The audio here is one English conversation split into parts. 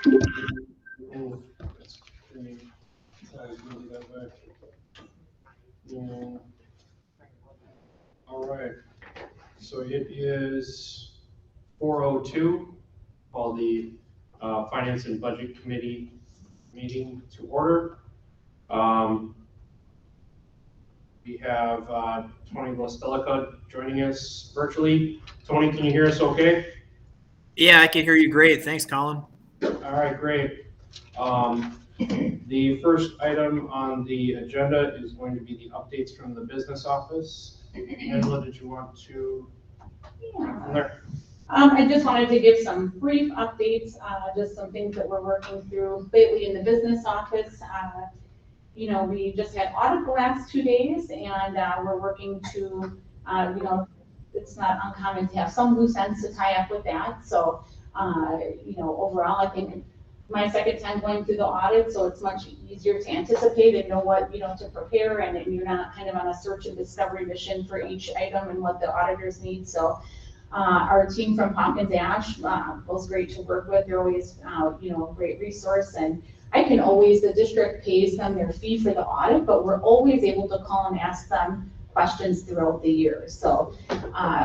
Oh, that's great. I was gonna do that back. Yeah. All right, so it is 4:02. Call the Finance and Budget Committee meeting to order. Um, We have Tony Lostelica joining us virtually. Tony, can you hear us okay? Yeah, I can hear you great. Thanks, Colin. All right, great. The first item on the agenda is going to be the updates from the business office. Angela, did you want to? Yeah. I just wanted to give some brief updates, just some things that we're working through lately in the business office. We just had audit the last 2 days, and we're working to, it's not uncommon to have some loose ends to tie up with that. So, overall, I think my second time going through the audit, so it's much easier to anticipate and know what, to prepare, and you're not kind of on a search and discovery mission for each item and what the auditors need. So our team from Hawkins Ash was great to work with. They're always, a great resource, and the district pays them their fee for the audit, but we're always able to call and ask them questions throughout the year. So,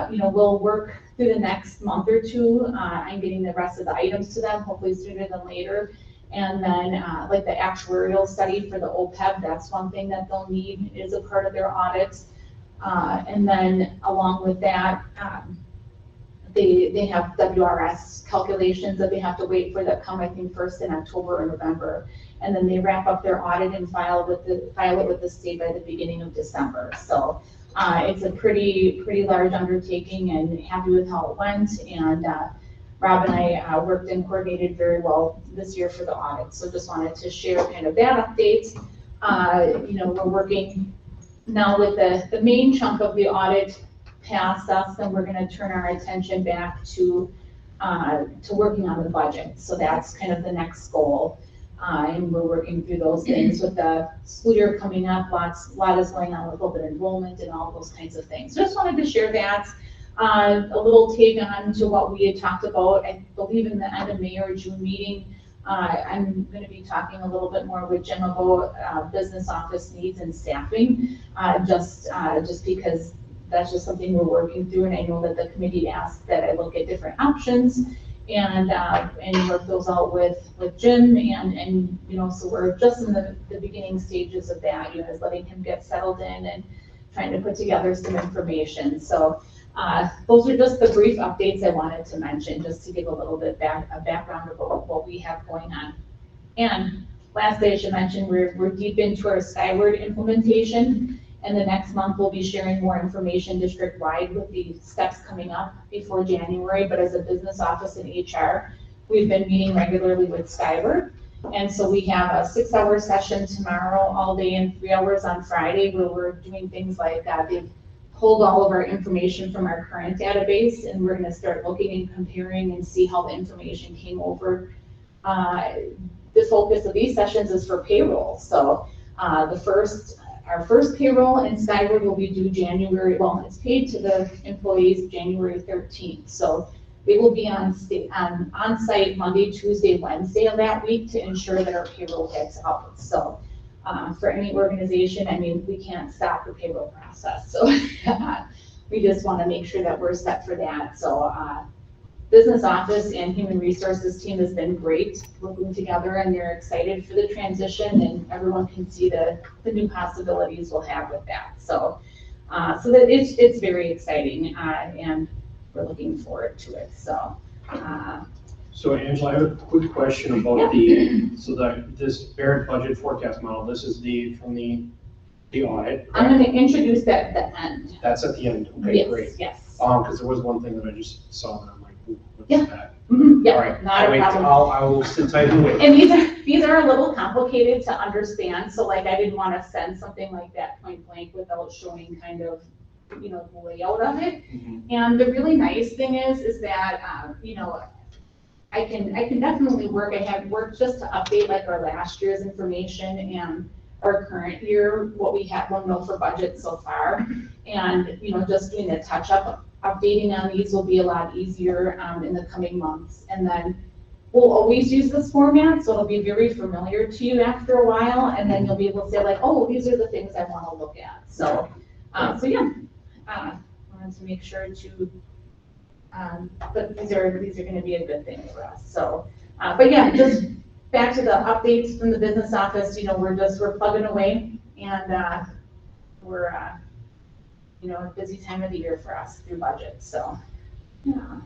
we'll work through the next month or two on getting the rest of the items to them, hopefully sooner than later. And then, like the actuarial study for the OPEB, that's one thing that they'll need is a part of their audits. And then along with that, they have WRS calculations that they have to wait for that come, I think, first in October or November. And then they wrap up their audit and file it with the state by the beginning of December. So it's a pretty large undertaking, and happy with how it went. And Rob and I worked and coordinated very well this year for the audit. So just wanted to share kind of that update. We're working now with the main chunk of the audit past us, and we're going to turn our attention back to working on the budget. So that's kind of the next goal, and we're working through those things with the school year coming up. A lot is going on with open enrollment and all those kinds of things. So just wanted to share that. A little take on to what we had talked about, I believe in the end of May or June meeting. I'm going to be talking a little bit more with Jim about business office needs and staffing, just because that's just something we're working through, and I know that the committee asked that I look at different options and work those out with Jim, and so we're just in the beginning stages of that, is letting him get settled in and trying to put together some information. So those are just the brief updates I wanted to mention, just to give a little bit a background about what we have going on. And lastly, I should mention we're deep into our Skyward implementation. And the next month, we'll be sharing more information district-wide with the steps coming up before January. But as a business office in HR, we've been meeting regularly with Skyward. And so we have a 6-hour session tomorrow all day and 3 hours on Friday, where we're doing things like they've pulled all of our information from our current database, and we're going to start looking and comparing and see how the information came over. The focus of these sessions is for payroll. So our first payroll in Skyward will be due January, well, it's paid to the employees January 13th. So they will be on site Monday, Tuesday, Wednesday of that week to ensure that our payroll gets out. So for any organization, we can't stop the payroll process. So we just want to make sure that we're set for that. So business office and human resources team has been great working together, and they're excited for the transition, and everyone can see the new possibilities we'll have with that. So that it's very exciting, and we're looking forward to it. So Angela, I have a quick question about this Barrett budget forecast model. This is from the audit. I'm going to introduce that at the end. That's at the end. Okay, yes, great. Yes. Because there was one thing that I just saw and I'm like, what's that? Mm-hmm. Yeah, all right. Not a problem. I will sit tight and wait. And these are a little complicated to understand. So I didn't want to send something like that point blank without showing kind of, the layout of it. Mm-hmm. And the really nice thing is that, I can definitely work. I have worked just to update our last year's information and our current year, what we will know for budget so far. And, just doing a touch up, updating on these will be a lot easier in the coming months. And then we'll always use this format, so it'll be very familiar to you after a while, and then you'll be able to say like, oh, these are the things I want to look at. So, wanted to make sure to, but these are going to be a good thing for us. So, but yeah, just back to the updates from the business office. We're plugging away, and we're a busy time of the year for us through budget. So, yeah.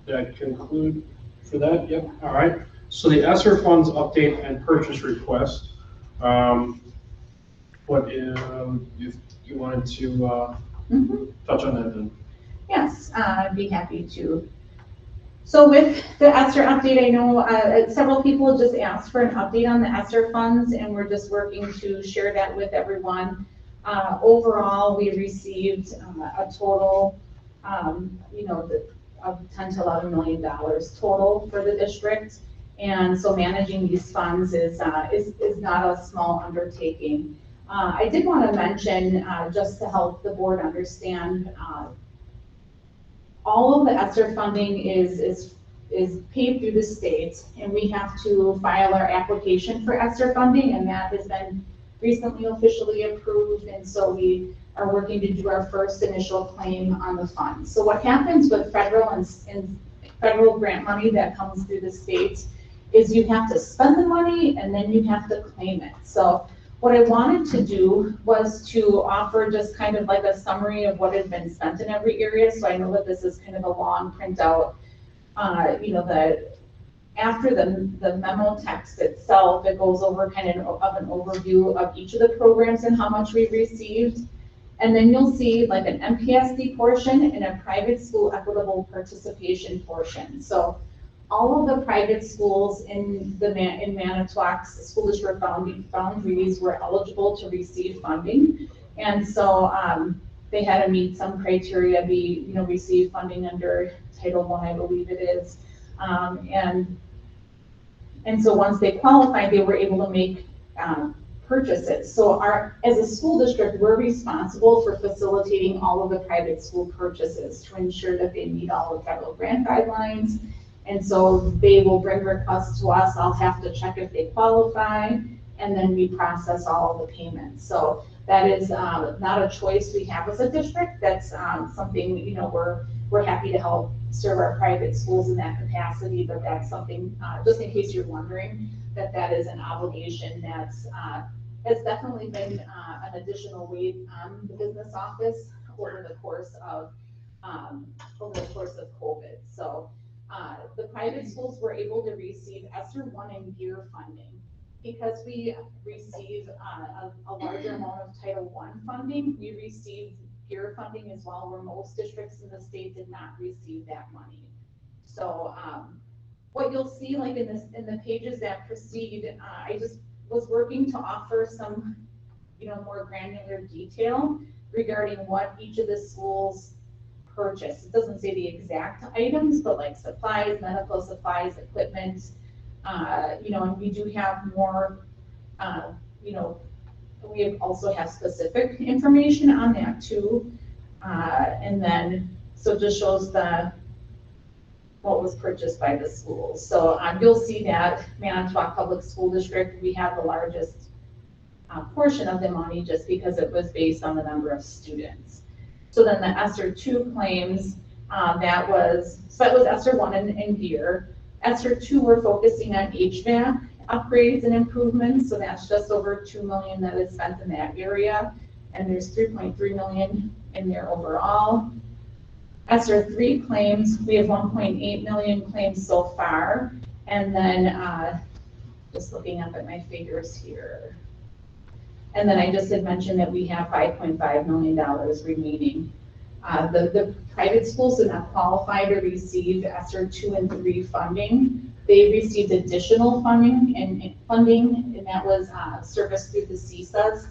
That conclude for that? Yep. All right. So the ESSER funds update and purchase request. What if you wanted to touch on that then? Yes, I'd be happy to. So with the ESSER update, I know several people just asked for an update on the ESSER funds, and we're just working to share that with everyone. Overall, we received a total, of $10 to $11 million total for the district. And so managing these funds is not a small undertaking. I did want to mention, just to help the board understand, all of the ESSER funding is paid through the state, and we have to file our application for ESSER funding, and that has been recently officially approved, and so we are working to do our first initial claim on the funds. So what happens with federal and federal grant money that comes through the state is you have to spend the money and then you have to claim it. So what I wanted to do was to offer just kind of like a summary of what had been spent in every area. So I know that this is kind of a long printout. After the memo text itself, it goes over kind of an overview of each of the programs and how much we've received. And then you'll see like an MPSD portion and a private school equitable participation portion. So all of the private schools in Manitowoc's school district boundaries were eligible to receive funding. And so they had to meet some criteria, receive funding under Title I, I believe it is. And so once they qualified, they were able to make purchases. So as a school district, we're responsible for facilitating all of the private school purchases to ensure that they meet all the federal grant guidelines. And so they will bring requests to us. I'll have to check if they qualify, and then we process all of the payments. So that is not a choice we have as a district. That's something, we're happy to help serve our private schools in that capacity, but that's something, just in case you're wondering, that is an obligation that's definitely been an additional weight on the business office over the course of COVID. So the private schools were able to receive ESSER 1 and GEAR funding. Because we receive a larger amount of Title I funding, we received GEAR funding as well, where most districts in the state did not receive that money. So what you'll see, like in the pages that precede, I just was working to offer some, more granular detail regarding what each of the schools purchased. It doesn't say the exact items, but like supplies, medical supplies, equipment, and we do have more, we also have specific information on that too. And then, so it just shows what was purchased by the schools. So you'll see that Manitowoc Public School District, we have the largest portion of the money just because it was based on the number of students. So then the ESSER 2 claims, that was ESSER 1 and GEAR. ESSER 2, we're focusing on HVAC upgrades and improvements, so that's just over $2 million that is spent in that area, and there's $3.3 million in there overall. ESSER 3 claims, we have 1.8 million claims so far, and then just looking up at my figures here. And then I just had mentioned that we have $5.5 million remaining. The private schools did not qualify to receive ESSER 2 and 3 funding. They received additional funding, and that was serviced through the CSAs.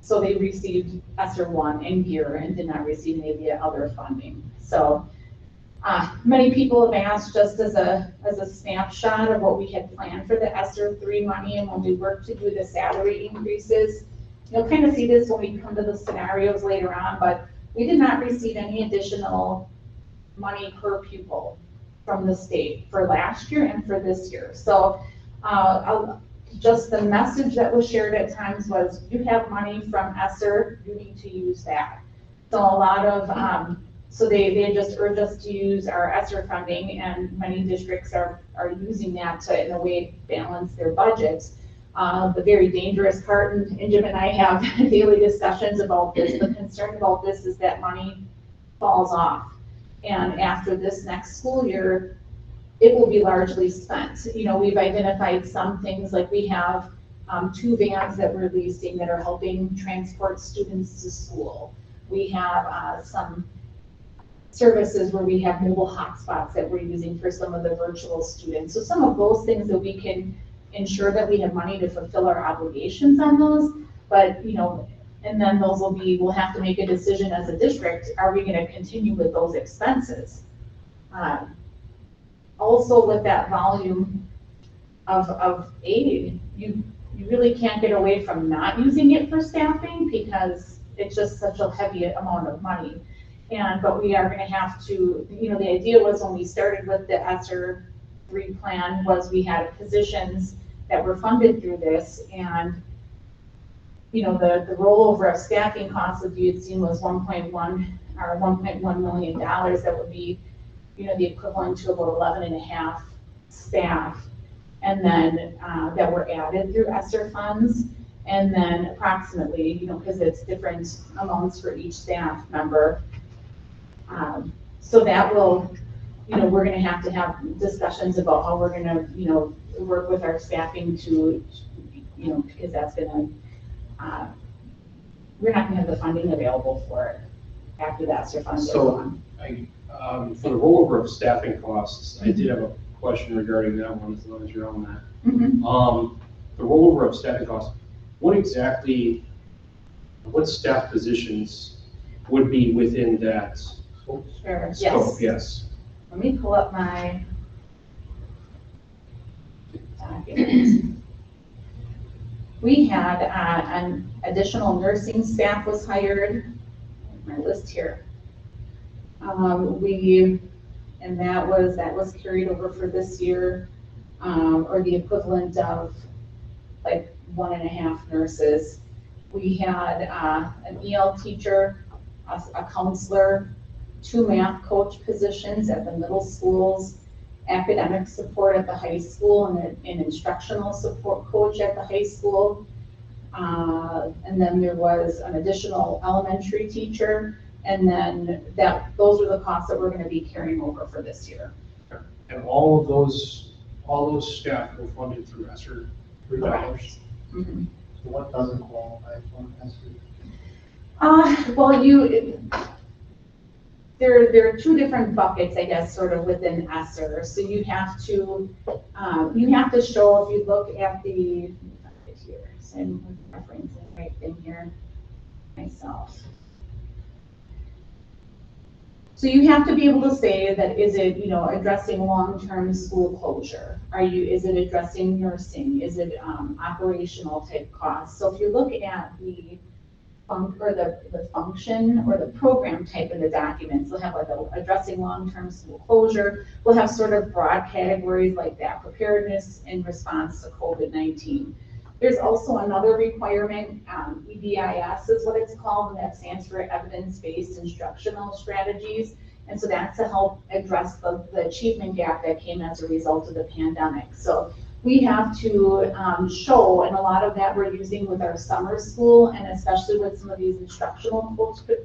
So they received ESSER 1 and GEAR and did not receive any of the other funding. So many people have asked, just as a snapshot of what we had planned for the ESSER 3 money, and when we work to do the salary increases. You'll kind of see this when we come to the scenarios later on, but we did not receive any additional money per pupil from the state for last year and for this year. So just the message that was shared at times was, you have money from ESSER, you need to use that. So a lot of, so they just urge us to use our ESSER funding, and many districts are using that to, in a way, balance their budgets. The very dangerous part, and Jim and I have daily discussions about this, the concern about this is that money falls off. And after this next school year, it will be largely spent. You know, we've identified some things, like we have 2 vans that we're leasing that are helping transport students to school. We have some services where we have mobile hotspots that we're using for some of the virtual students. So some of those things that we can ensure that we have money to fulfill our obligations on those, but, you know, and then those will be, we'll have to make a decision as a district, are we gonna continue with those expenses? Also with that volume of aid, you really can't get away from not using it for staffing, because it's just such a heavy amount of money. But we are gonna have to, you know, the idea was when we started with the ESSER 3 plan was we had positions that were funded through this, and you know, the rollover of staffing costs, if you had seen, was $1.1 million. That would be, you know, the equivalent to about 11.5 staff, and then that were added through ESSER funds, and then approximately, you know, because it's different amounts for each staff member. So that will, you know, we're going to have discussions about how we're going to, you know, work with our staffing to, you know, because that's going to, we're not going to have the funding available for it after that ESSER funds are gone. For the rollover of staffing costs, I did have a question regarding that one, as long as you're on that. Mm-hmm. The rollover of staffing costs, what staff positions would be within that Sure. scope? Yes. Let me pull up my document. We had an additional nursing staff was hired. My list here. And that was carried over for this year, or the equivalent of like 1.5 nurses. We had an EL teacher, a counselor, 2 math coach positions at the middle schools, academic support at the high school, and an instructional support coach at the high school. And then there was an additional elementary teacher, and then those are the costs that we're going to be carrying over for this year. And all those staff were funded through ESSER $3. Mm-hmm. So what doesn't qualify for ESSER? Well, there are 2 different buckets, I guess, sort of within ESSER. So you have to show, if you look at the, here, so I'm referencing the right thing here myself. So you have to be able to say that, is it, you know, addressing long-term school closure? Is it addressing nursing? Is it operational type costs? So if you look at the function or the program type of the documents, we'll have like addressing long-term school closure. We'll have sort of broad categories like that, preparedness in response to COVID-19. There's also another requirement, EBIS is what it's called, and that stands for evidence-based instructional strategies. And so that's to help address the achievement gap that came as a result of the pandemic. So we have to show, and a lot of that we're using with our summer school, and especially with some of these instructional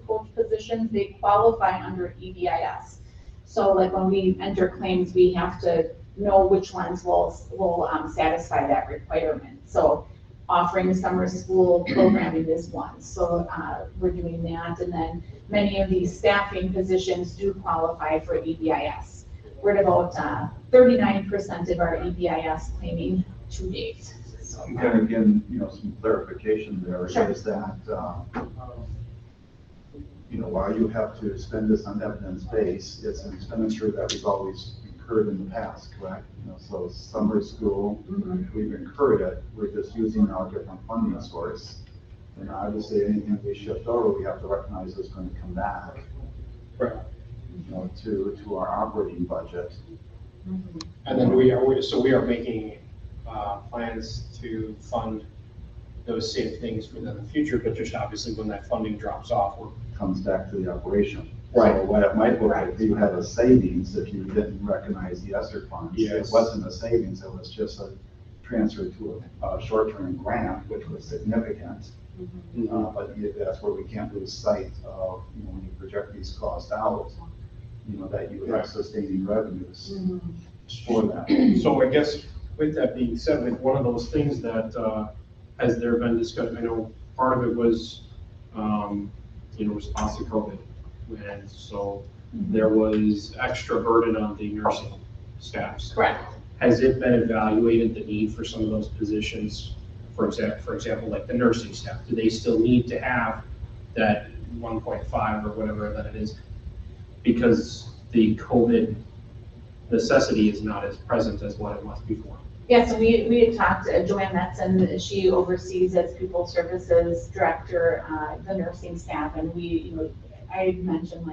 coach positions, they qualify under EBIS. So like when we enter claims, we have to know which ones will satisfy that requirement. So offering summer school programming is one. So we're doing that. And then many of these staffing positions do qualify for EBIS. We're at about 39% of our EBIS claiming to date. So, again, you know, some clarification there. Sure. Is that, you know, while you have to spend this on evidence base, it's an expenditure that we've always incurred in the past, correct? You know, so summer school, we've incurred it. We're just using our different funding source. And obviously, anything we shift over, we have to recognize is going to come back. Right. to our operating budget. And then we are making plans to fund those same things within the future, but just obviously when that funding drops off, Comes back to the operation. Right. So what it might look like, if you had a savings, if you didn't recognize the ESSER funds, Yes. it wasn't a savings, it was just a transfer to a short-term grant, which was significant. But that's where we can't lose sight of, when you project these costs out, that you Right. have sustaining revenues for that. So I guess with that being said, like one of those things that has there been discussed, I know part of it was, response to COVID. And so there was extra burden on the nursing staffs. Correct. Has it been evaluated, the need for some of those positions? For example, like the nursing staff, do they still need to have that 1.5 or whatever that it is? Because the COVID necessity is not as present as what it was before. Yeah, so we had talked to Joanne Metzen, she oversees as People Services Director, the nursing staff, and I mentioned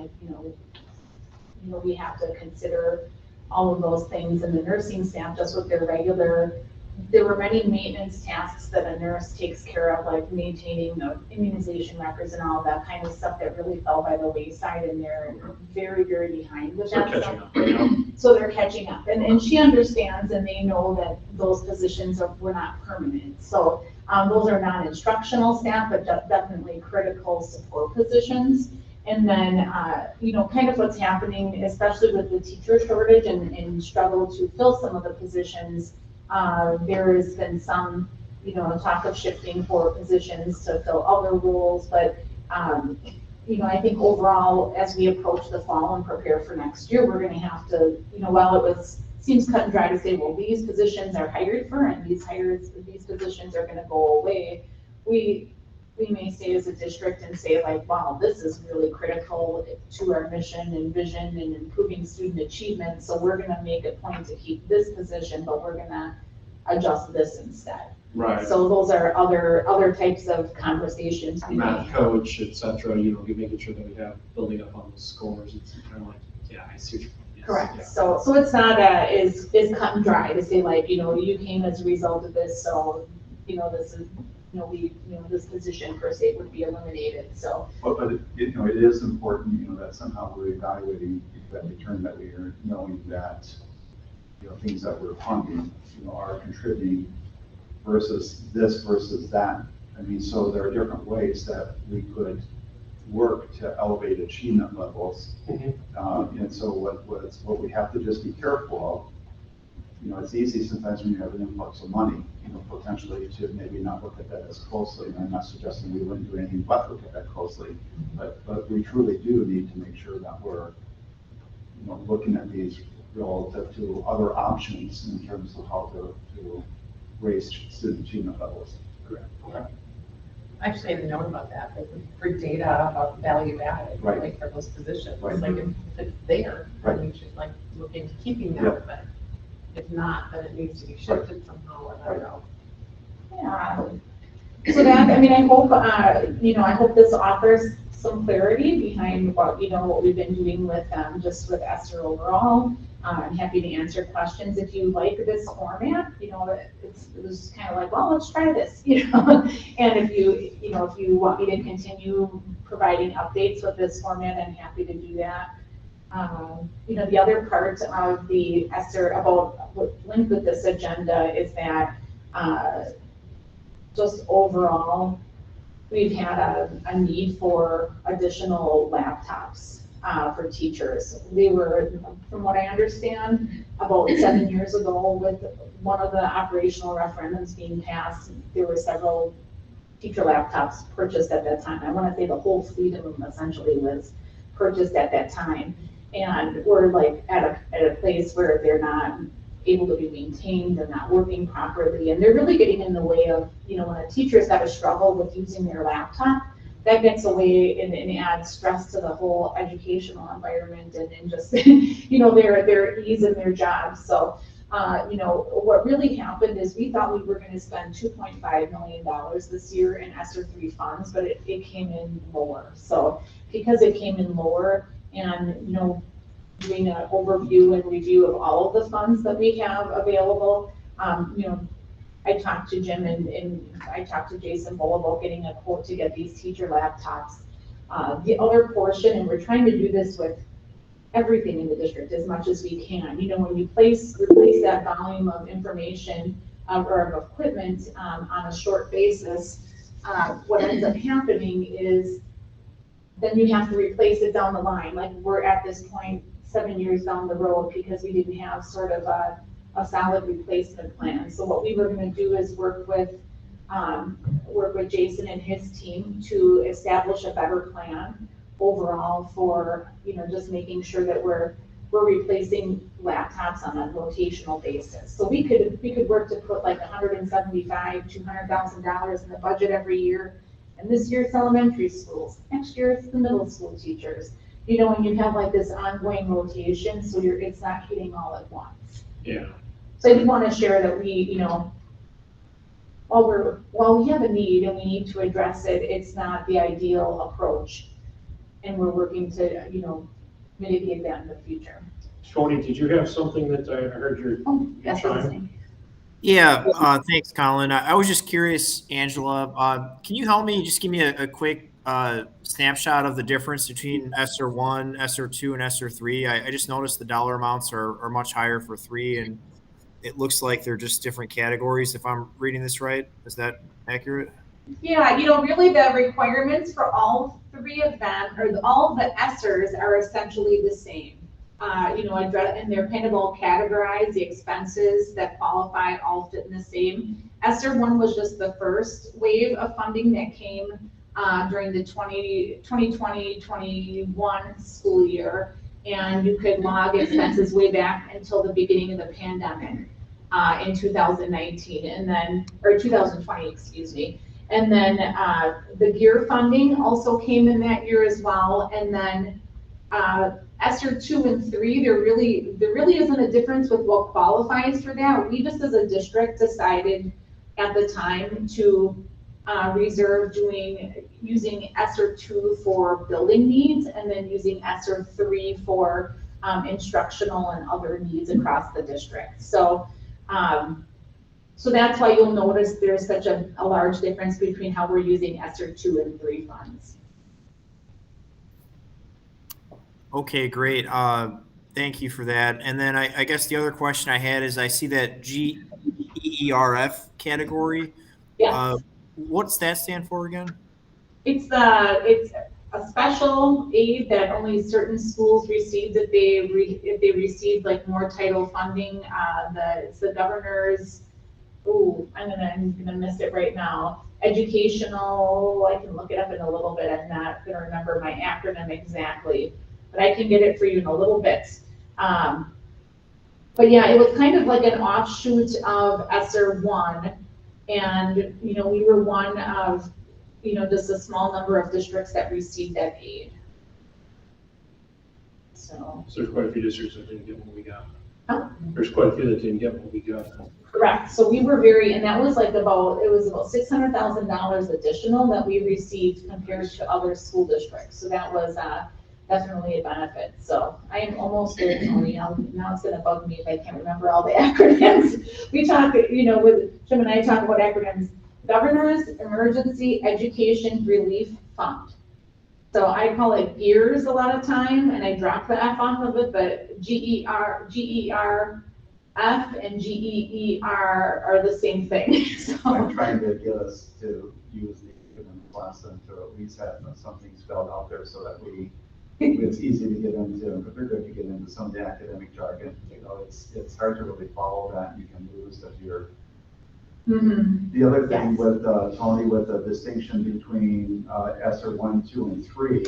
we have to consider all of those things, and the nursing staff just with their there were many maintenance tasks that a nurse takes care of, like maintaining the immunization records and all that kind of stuff that really fell by the wayside, and they're very, very behind with So that catching stuff. up right now. So they're catching up, and she understands, and they know that those positions were not permanent. So those are non-instructional staff, but definitely critical support positions. And then, kind of what's happening, especially with the teacher shortage and struggle to fill some of the positions, there has been some, talk of shifting for positions to fill other roles, but, I think overall, as we approach the fall and prepare for next year, we're gonna have to, while seems cut and dry to say, well, these positions are hired for, and these positions are gonna go away, we may stay as a district and say like, wow, this is really critical to our mission and vision and improving student achievement, so we're gonna make a point to keep this position, but we're gonna adjust this instead. Right. So those are other types of conversations we may Math have. coach, et cetera, making sure that we have building up on the scores. It's kind of like, yeah, I see what you mean. Correct. Yeah. So it's not is cut and dry to say like, you came as a result of this, so, this is, this position per se would be eliminated, so. But it is important, that somehow we're evaluating that return that we are knowing that, things that we're funding, are contributing versus this versus that. I mean, so there are different ways that we could work to elevate achievement levels. And so what we have to just be careful of, it's easy sometimes when you have an influx of money, potentially to maybe not look at that as closely. And I'm not suggesting we wouldn't do anything but look at that closely, but we truly do need to make sure that we're, looking at these relative to other options in terms of how to raise student achievement levels. Correct. Okay. Actually, I had a note about that, like for data about value added, Right. like for those positions, Right. like if it's there, Right. then we should like look into keeping Yeah. that, but if not, then it needs to be shifted somehow, or I don't know. Yeah. So that, I hope, I hope this offers some clarity behind what, what we've been doing with, just with Esther overall. I'm happy to answer questions if you like this format, it was kind of like, well, let's try this, and if you want me to continue providing updates with this format, I'm happy to do that. The other part of the Esther about what linked with this agenda is that, just overall, we've had a need for additional laptops for teachers. They were, from what I understand, about 7 years ago with one of the operational referendums being passed, there were several teacher laptops purchased at that time. I want to say the whole fleet of them essentially was purchased at that time. And we're like at a place where they're not able to be maintained, they're not working properly, and they're really getting in the way of, when a teacher's got a struggle with using their laptop, that gets away and adds stress to the whole educational environment and just, their ease in their job. So, what really happened is we thought we were going to spend $2.5 million this year in ESSER 3 funds, but it came in lower. So because it came in lower, and, doing an overview and review of all of the funds that we have available. I talked to Jim and I talked to Jason Bull about getting a quote to get these teacher laptops. The other portion, and we're trying to do this with everything in the district as much as we can. When you replace that volume of information or of equipment on a short basis, what ends up happening is then you have to replace it down the line. Like we're at this point 7 years down the road because we didn't have sort of a solid replacement plan. So what we were going to do is work with Jason and his team to establish a better plan overall for, just making sure that we're replacing laptops on a rotational basis. So we could work to put like $175,000-$200,000 in the budget every year. And this year it's elementary schools, next year it's the middle school teachers. And you have like this ongoing rotation, so it's not hitting all at once. Yeah. So I did want to share that we, while we have a need and we need to address it, it's not the ideal approach. And we're working to, mitigate that in the future. Tony, did you have something that I heard your Yes, chime? listening. Yeah, thanks, Colin. I was just curious, Angela, can you help me just give me a quick snapshot of the difference between ESSER 1, ESSER 2, and ESSER 3? I just noticed the dollar amounts are much higher for 3, and it looks like they're just different categories, if I'm reading this right. Is that accurate? Yeah, really the requirements for all three of them, or all of the ESSERs are essentially the same. And they're kind of all categorized, the expenses that qualify all fit in the same. ESSER 1 was just the first wave of funding that came during the 2020-21 school year, and you could log expenses way back until the beginning of the pandemic in 2019, or 2020, excuse me. And then the gear funding also came in that year as well. And then ESSER 2 and 3, there really isn't a difference with what qualifies for that. We just as a district decided at the time to reserve using ESSER 2 for building needs, and then using ESSER 3 for instructional and other needs across the district. So that's why you'll notice there's such a large difference between how we're using ESSER 2 and 3 funds. Okay, great. Thank you for that. And then I guess the other question I had is I see that GERF category. Yes. What's that stand for again? It's a special aid that only certain schools receive if they receive like more title funding. It's the governor's. I'm gonna miss it right now. Educational. I can look it up in a little bit. I'm not gonna remember my acronym exactly, but I can get it for you in a little bit. But yeah, it was kind of like an offshoot of ESSER 1, and we were one of just a small number of districts that received that aid. So there's quite a few districts that didn't get what we got. Huh? There's quite a few that didn't get what we got. Correct. So we were and that was about $600,000 additional that we received compared to other school districts. So that was definitely a benefit. So I am almost there, Tony. Now it's going to bug me if I can't remember all the acronyms. We talk, with Jim and I talk about acronyms. Governor's Emergency Education Relief Fund. So I call it GEARS a lot of time, and I drop the F off of it, but GERF and GEER are the same thing. So I'm trying to get us to use the academic lesson to at least have something spelled out there so that it's easy to get into, but they're good to get into some of the academic jargon. It's hard to really follow that, and you can lose if you're. Mm-hmm. The other thing with Tony, with the distinction between ESSER 1, 2, and 3,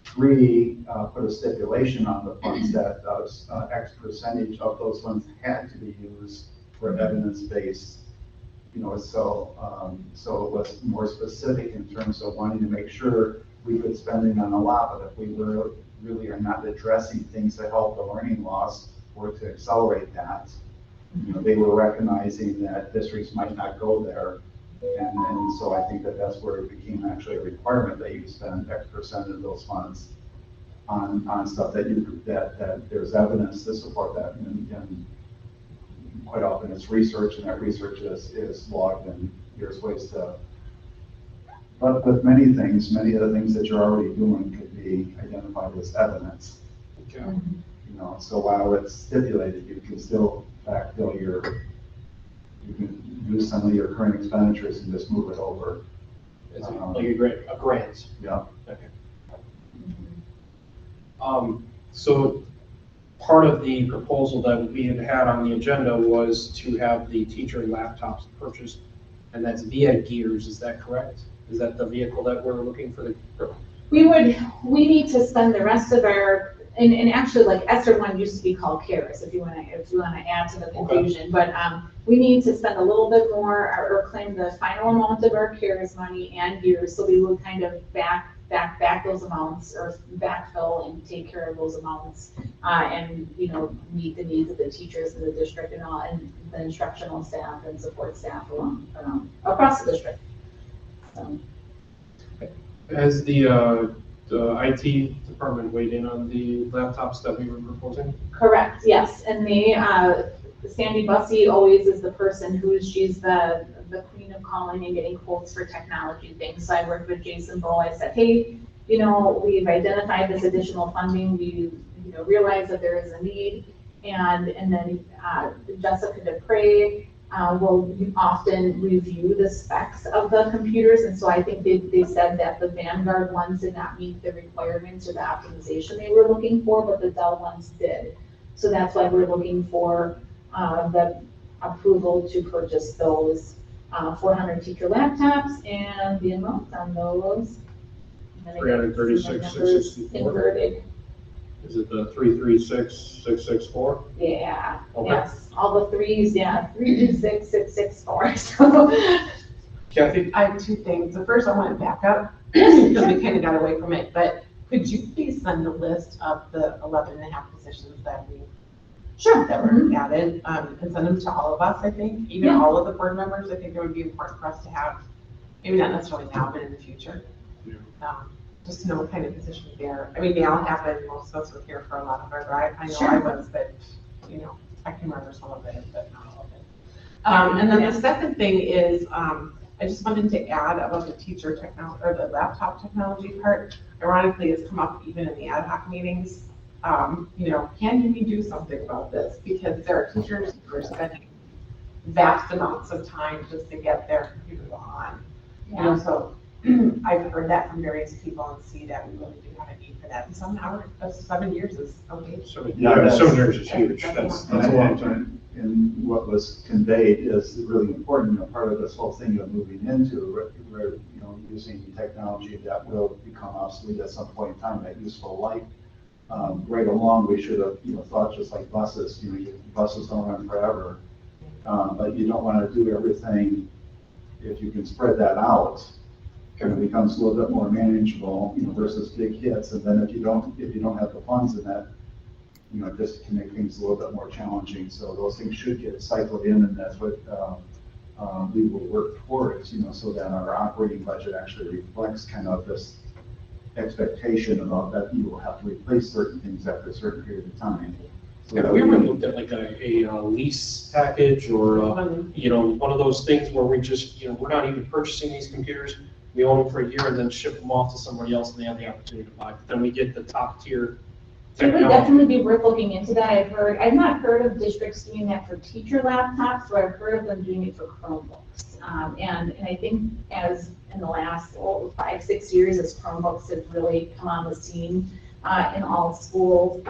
3 put a stipulation on the funds that X percentage of those funds had to be used for evidence-based, so it was more specific in terms of wanting to make sure we could spend it on a lot, but if we really are not addressing things that help the learning loss or to accelerate that, they were recognizing that districts might not go there. And so I think that's where it became actually a requirement that you spend X percent of those funds on stuff that there's evidence to support that. And quite often it's research, and that research is logged, and there's ways to, but with many things, many of the things that you're already doing could be identified as evidence. Okay. You know, so while it's stipulated, you can still backfill you can use some of your current expenditures and just move it over. Is it like a grant? Yeah. Okay. So part of the proposal that we had on the agenda was to have the teacher laptops purchased, and that's via Gears, is that correct? Is that the vehicle that we're looking for We need to spend the rest of our, and actually like ESSER one used to be called CARES, if you wanna add to the confusion, but, we need to spend a little bit more or claim the final amount of our CARES money and Gears, so we would kind of back those amounts or backfill and take care of those amounts, and, you know, meet the needs of the teachers in the district and all, and the instructional staff and support staff across the district. So. Has the IT department weighed in on the laptops that we were proposing? Correct, yes, and Sandy Bussey always is the person she's the queen of calling and getting quotes for technology things. So I worked with Jason Bull. I said, hey, you know, we've identified this additional funding. We, you know, realize that there is a need, and then Jessica DePrey will often review the specs of the computers, and so I think they said that the Vanguard ones did not meet the requirements or the optimization they were looking for, but the Dell ones did. So that's why we're looking for the approval to purchase those 400 teacher laptops and the amount on those. 336,664. Inverted. Is it the 336,664? Yeah, Okay. yes, all the threes, yeah, 336,664. So. Kathy? I have two things. The first, I want to back up because we kind of got away from it, but could you please send a list of the 11.5 positions that were added, and send them to all of us, I think, even all of the board members. I think it would be important for us to have, maybe not necessarily now, but in the future. Yeah. Just to know what kind of positions there. I mean, they all happened, most of us were here for a lot of it, right? I know Sure. I was, but, you know, I can remember some of it, but not all of it. And then the second thing is, I just wanted to add about the teacher technology, or the laptop technology part. Ironically, it's come up even in the ad hoc meetings. You know, can we do something about this? Because there are teachers who are spending vast amounts of time just to get their computer on. You know, so I've heard that from various people and see that we really do have a need for that. And 7 years is okay. 7 years is huge. That's a long time. And what was conveyed is really important. You know, part of this whole thing you're moving into, where, you know, using technology that will become obsolete at some point in time, that useful life. Right along, we should have, you know, thought just like buses. You know, buses don't run forever, but you don't want to do everything. If you can spread that out, kind of becomes a little bit more manageable, you know, versus big hits. And then if you don't have the funds in that, you know, it just can make things a little bit more challenging. So those things should get cycled in, and that's what we will work towards, you know, so that our operating budget actually reflects kind of this expectation about that you will have to replace certain things after a certain period of time. So Yeah, we really looked at like a lease package, or you know, one of those things where we just, you know, we're not even purchasing these computers. We own them for a year and then ship them off to somebody else, and they have the opportunity to buy. But then we get the top tier It would technology. definitely be worth looking into that. I've not heard of districts doing that for teacher laptops, but I've heard of them doing it for Chromebooks. And I think as in the last 5-6 years, as Chromebooks have really come on the scene in all schools,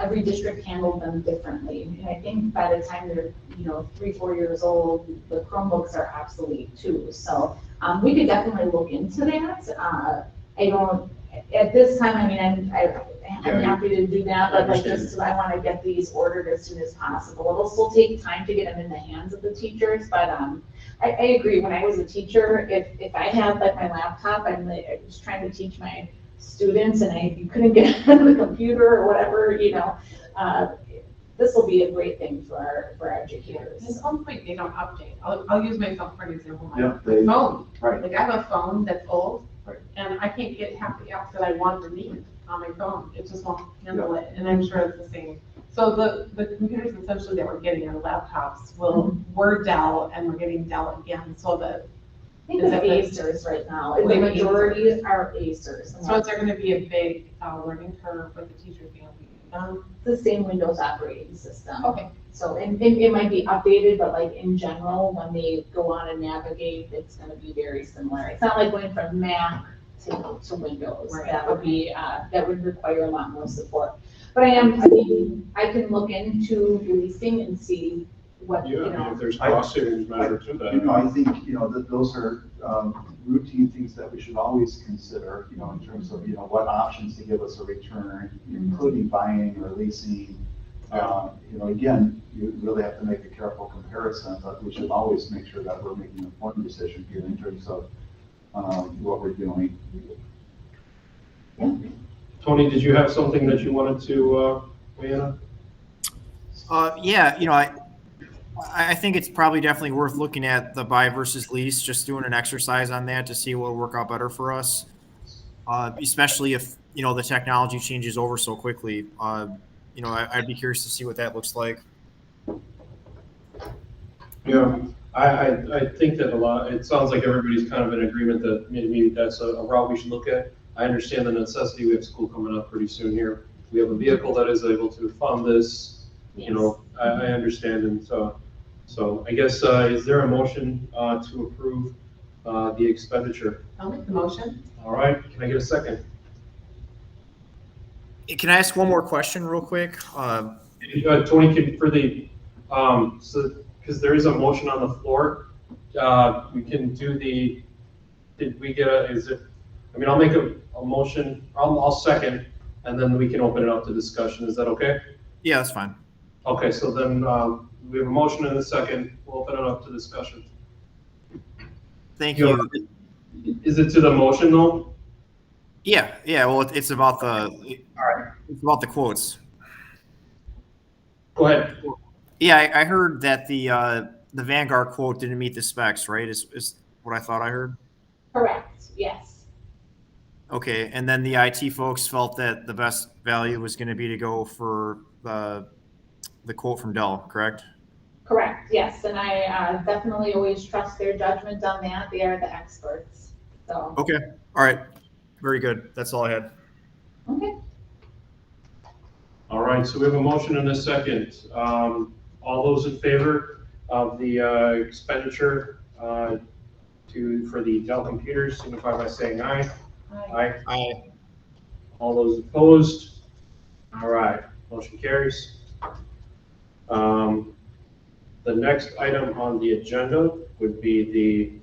every district handled them differently. And I think by the time they're, you know, 3-4 years old, the Chromebooks are obsolete too. So we could definitely look into that. I don't, at this time, I mean, I'm happy to do that, but like I want to get these ordered as soon as possible. It'll still take time to get them in the hands of the teachers, but I agree. When I was a teacher, if I had like my laptop, I was trying to teach my students and you couldn't get on the computer or whatever, you know, this will be a great thing for our educators. At some point, they don't update. I'll use myself for an example. My phone. Right. Like I have a phone that's old, Right. and I can't get half the apps that I want or need on my phone. It just won't handle it, and I'm sure it's the same. So the computers essentially that we're getting are laptops. We're Dell, and we're getting Dell again, so that. I think it's Acers right now, Is the it majority are Acers. So is there gonna be a big learning curve for the teachers being able to use them? It's the same Windows operating system. Okay. So, and it might be updated, but like in general, when they go on and navigate, it's gonna be very similar. It's not like going from Mac to Windows. Right. That would be, that would require a lot more support. But I can look into releasing and see what, Yeah, you I mean, know. if there's cost savings measure to that. I think, that those are routine things that we should always consider, in terms of, what options to give us a return, including buying or leasing. Again, you really have to make a careful comparison, but we should always make sure that we're making an informed decision here in terms of what we're doing. Tony, did you have something that you wanted to weigh in on? Yeah, I think it's probably definitely worth looking at the buy versus lease, just doing an exercise on that to see what will work out better for us. Especially if, the technology changes over so quickly. I'd be curious to see what that looks like. Yeah, I think that it sounds like everybody's kind of in agreement that maybe that's a route we should look at. I understand the necessity. We have school coming up pretty soon here. We have a vehicle that is able to fund this. Yes. I understand. And so I guess, is there a motion to approve the expenditure? I'll make the motion. All right, can I get a second? Can I ask one more question real quick? Tony, for the, because there is a motion on the floor, we can do did we get I'll make a motion, I'll second, and then we can open it up to discussion. Is that okay? Yeah, that's fine. Okay, so then we have a motion and a second. We'll open it up to discussion. Thank you. Is it to the motion though? Yeah. Well, it's about it's about the quotes. Go ahead. Yeah, I heard that the Vanguard quote didn't meet the specs, right? Is what I thought I heard. Correct, yes. Okay, and then the IT folks felt that the best value was going to be to go for the quote from Dell, correct? Correct, yes, and I definitely always trust their judgment on that. They are the experts, so. Okay, all right, very good. That's all I had. Okay. All right, so we have a motion and a second. All those in favor of the expenditure for the Dell computers signify by saying aye. Aye. Aye. All those opposed? All right, motion carries. The next item on the agenda would be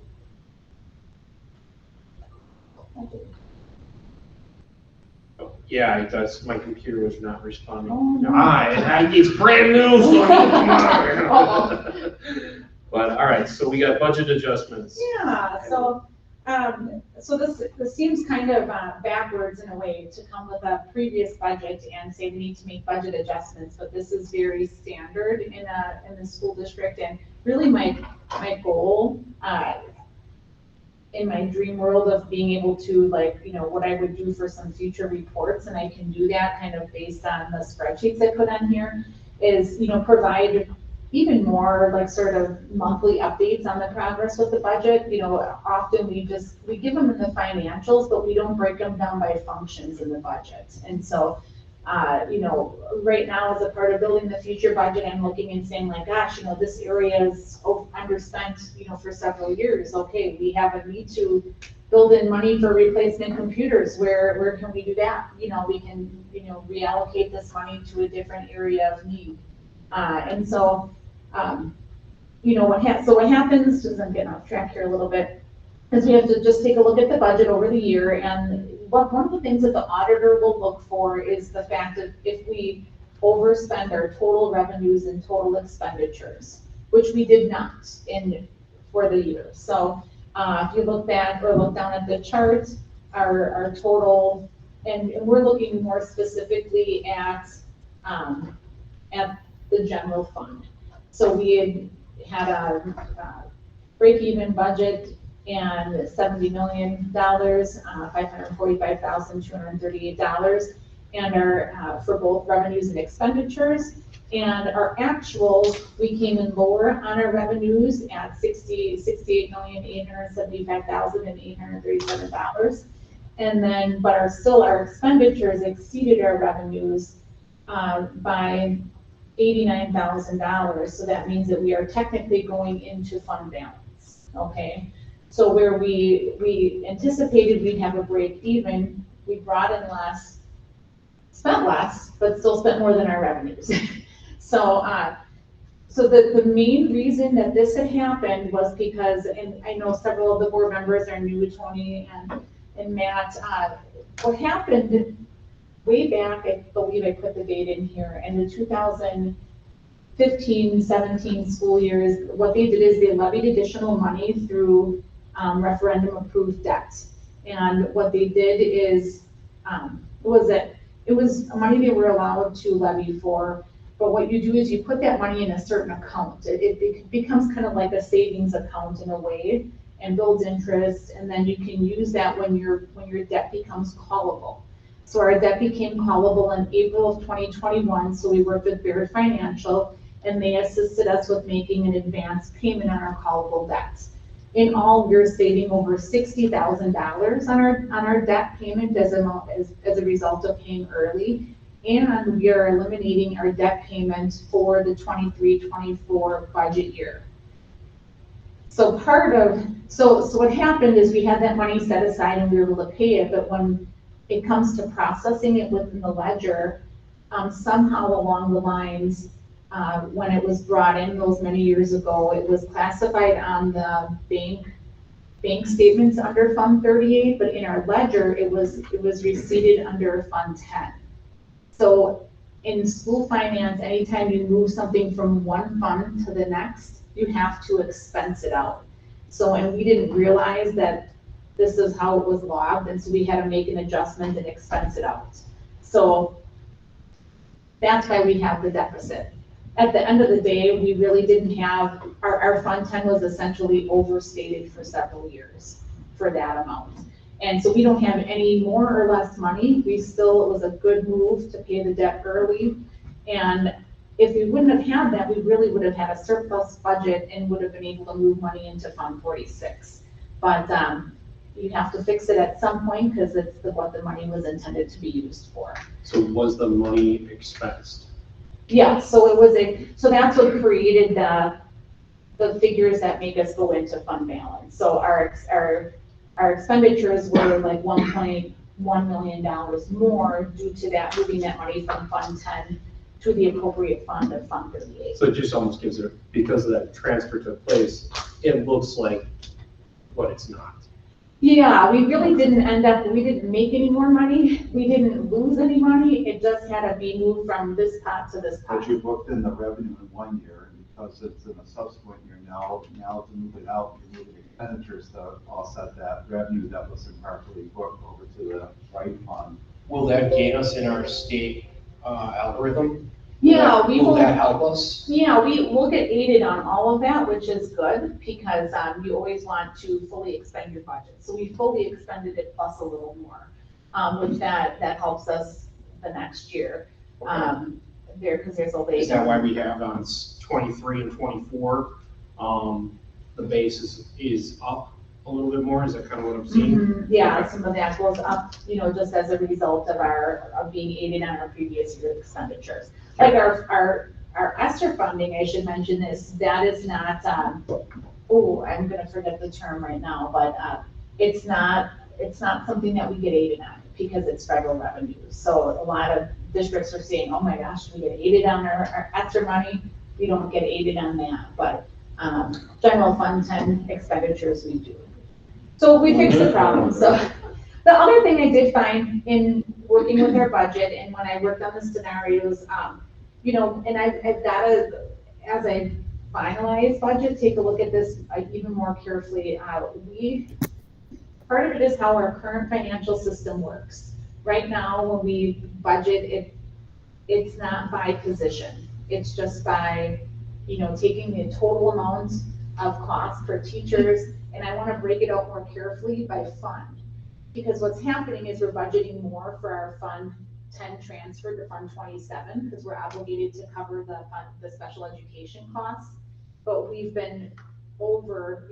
that's my computer was not responding. Oh, no. It's brand new, so come on. But all right, so we got budget adjustments. Yeah, so this seems kind of backwards in a way to come with a previous budget and say we need to make budget adjustments, but this is very standard in the school district. And really my goal in my dream world of being able to what I would do for some future reports, and I can do that kind of based on the spreadsheets I put on here, is provide even more sort of monthly updates on the progress with the budget. Often we give them in the financials, but we don't break them down by functions in the budget. And so, right now as a part of building the future budget, I'm looking and saying gosh, this area is underspent, for several years. Okay, we have a need to build in money for replacement computers. Where can we do that? We can, reallocate this money to a different area of need. And so, what happens, because I'm getting off track here a little bit, is we have to just take a look at the budget over the year. And one of the things that the auditor will look for is the fact that if we overspend our total revenues and total expenditures, which we did not for the year. So if you look back or look down at the chart, our total, and we're looking more specifically at the general fund. So we had a break-even budget and $70 million, $545,238, and our, for both revenues and expenditures. And our actuals, we came in lower on our revenues at $68,875,837. And then, but our expenditures exceeded our revenues by $89,000. So that means that we are technically going into fund balance, okay? So where we anticipated we'd have a break even, we brought in less, spent less, but still spent more than our revenues. So the main reason that this had happened was because, and I know several of the board members are new, Tony and Matt, what happened way back, I believe I put the date in here, in the 2015-17 school years, what they did is they levied additional money through referendum approved debt. And what they did is, it was money they were allowed to levy for. But what you do is you put that money in a certain account. It becomes kind of like a savings account in a way and builds interest. And then you can use that when your debt becomes callable. So our debt became callable in April of 2021. So we worked with Barrett Financial and they assisted us with making an advance payment on our callable debts. In all, we're saving over $60,000 on our debt payment as a result of paying early. And we are eliminating our debt payment for the 23-24 budget year. So so what happened is we had that money set aside and we were able to pay it, but when it comes to processing it within the ledger, somehow along the lines, when it was brought in those many years ago, it was classified on the bank statements under Fund 38, but in our ledger, it was receipted under Fund 10. So in school finance, anytime you move something from one fund to the next, you have to expense it out. So, and we didn't realize that this is how it was logged, and so we had to make an adjustment and expense it out. So that's why we have the deficit. At the end of the day, we really didn't have, our Fund 10 was essentially overstated for several years for that amount. And so we don't have any more or less money. It was a good move to pay the debt early. And if we wouldn't have had that, we really would have had a surplus budget and would have been able to move money into Fund 46. But you have to fix it at some point because it's what the money was intended to be used for. So was the money expensed? Yeah, so so that's what created the figures that make us go into fund balance. So our expenditures were like $1.1 million more due to that, moving that money from Fund 10 to the appropriate fund of Fund 38. So it just almost gives it, because of that transfer took place, it looks like what it's not. Yeah, we really didn't we didn't make any more money. We didn't lose any money. It just had to be moved from this pot to this pot. But you booked in the revenue in 1 year, and because it's in a subsequent year now to move it out, you move the expenditures to offset that revenue that was improperly booked over to the right fund. Will that gain us in our state algorithm? Yeah, will that help us? Yeah, we'll get aided on all of that, which is good because you always want to fully expend your budget. So we fully expended it plus a little more, which that helps us the next year. Because there's a late. Is that why we have on 23 and 24, the base is up a little bit more? Is that kind of what I'm seeing? Mm-hmm. Yeah, some of that goes up, just as a result of being aided on our previous year expenditures. Like our ESSER funding, I should mention this, that is not, I'm gonna forget the term right now, but it's not something that we get aided on because it's federal revenue. So a lot of districts are saying, oh my gosh, we get aided on our ESSER money. We don't get aided on that, but general Fund 10 expenditures we do. So we fixed the problem. So the other thing I did find in working with our budget and when I worked on the scenarios, and I've got to, as I finalize budget, take a look at this even more carefully. Part of it is how our current financial system works. Right now, when we budget, it's not by position. It's just by, taking the total amount of cost for teachers and I want to break it out more carefully by fund. Because what's happening is we're budgeting more for our Fund 10 transfer to Fund 27, because we're obligated to cover the special education costs. But we've been over,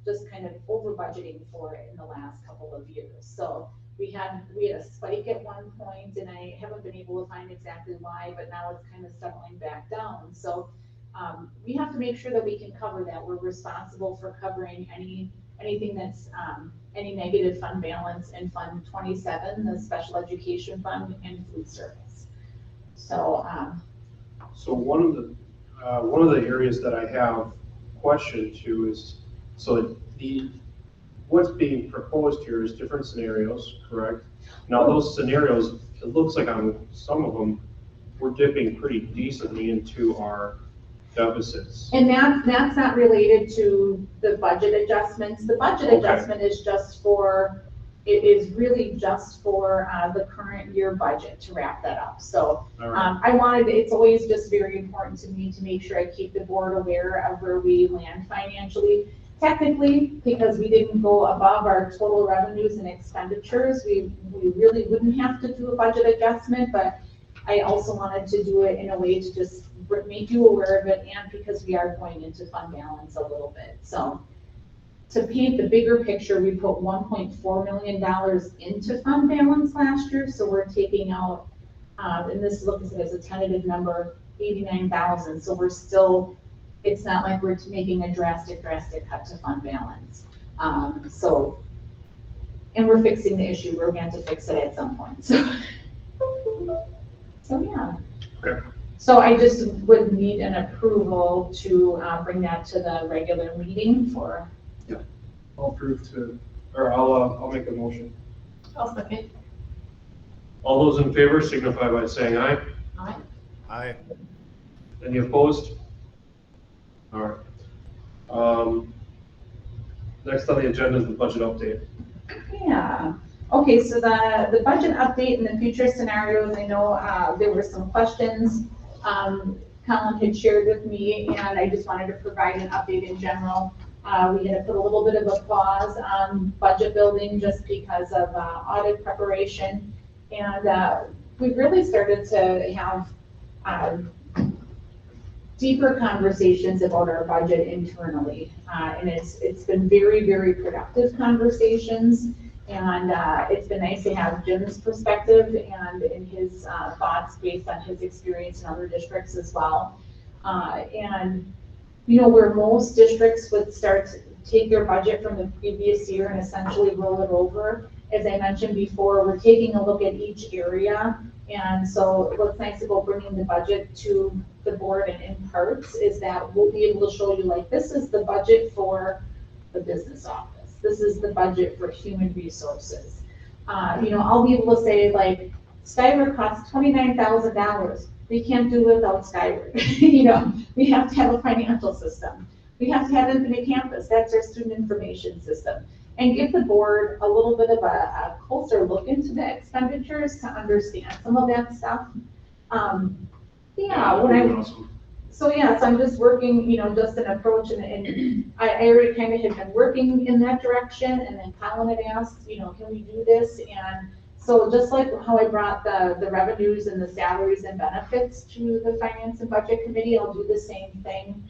just kind of over budgeting for it in the last couple of years. So we had a spike at one point, and I haven't been able to find exactly why, but now it's kind of settling back down. So we have to make sure that we can cover that. We're responsible for covering anything that's any negative fund balance in Fund 27, the special education fund, and food service. So So one of the areas that I have question to is, so what's being proposed here is different scenarios, correct? Now those scenarios, it looks like on some of them, we're dipping pretty decently into our deficits. and that's not related to the budget adjustments. The budget Okay. adjustment is it is really just for the current year budget to wrap that up. So All right. it's always just very important to me to make sure I keep the board aware of where we land financially. Technically, because we didn't go above our total revenues and expenditures, we really wouldn't have to do a budget adjustment, but I also wanted to do it in a way to just make you aware of it, and because we are going into fund balance a little bit. So to paint the bigger picture, we put $1.4 million into fund balance last year, so we're taking out, and this looks as a tentative number, 89,000. So we're still, it's not like we're making a drastic cut to fund balance. And we're fixing the issue. We're going to fix it at some point. So yeah. Okay. So I just would need an approval to bring that to the regular meeting for. I'll make a motion. I'll second. All those in favor signify by saying aye. Aye. Aye. Any opposed? All right. Next on the agenda is the budget update. Yeah, okay, so the budget update and the future scenarios, I know there were some questions Colin had shared with me, and I just wanted to provide an update in general. We had to put a little bit of a pause on budget building just because of audit preparation, and we really started to have deeper conversations about our budget internally, and it's been very, very productive conversations, and it's been nice to have Jim's perspective and his thoughts based on his experience in other districts as well. And where most districts would start to take their budget from the previous year and essentially roll it over, as I mentioned before, we're taking a look at each area. And so what's nice about bringing the budget to the board and in parts is that we'll be able to show you, like, this is the budget for the business office. This is the budget for human resources. I'll be able to say, like, Skyward costs $29,000. We can't do without Skyward. We have to have a financial system. We have to have Infinite Campus. That's our student information system. And give the board a little bit of a closer look into the expenditures to understand some of that stuff. So I'm just working, just an approach, and I already kind of had been working in that direction, and then Colin had asked, can we do this? And so just like how I brought the revenues and the salaries and benefits to the Finance and Budget Committee, I'll do the same thing,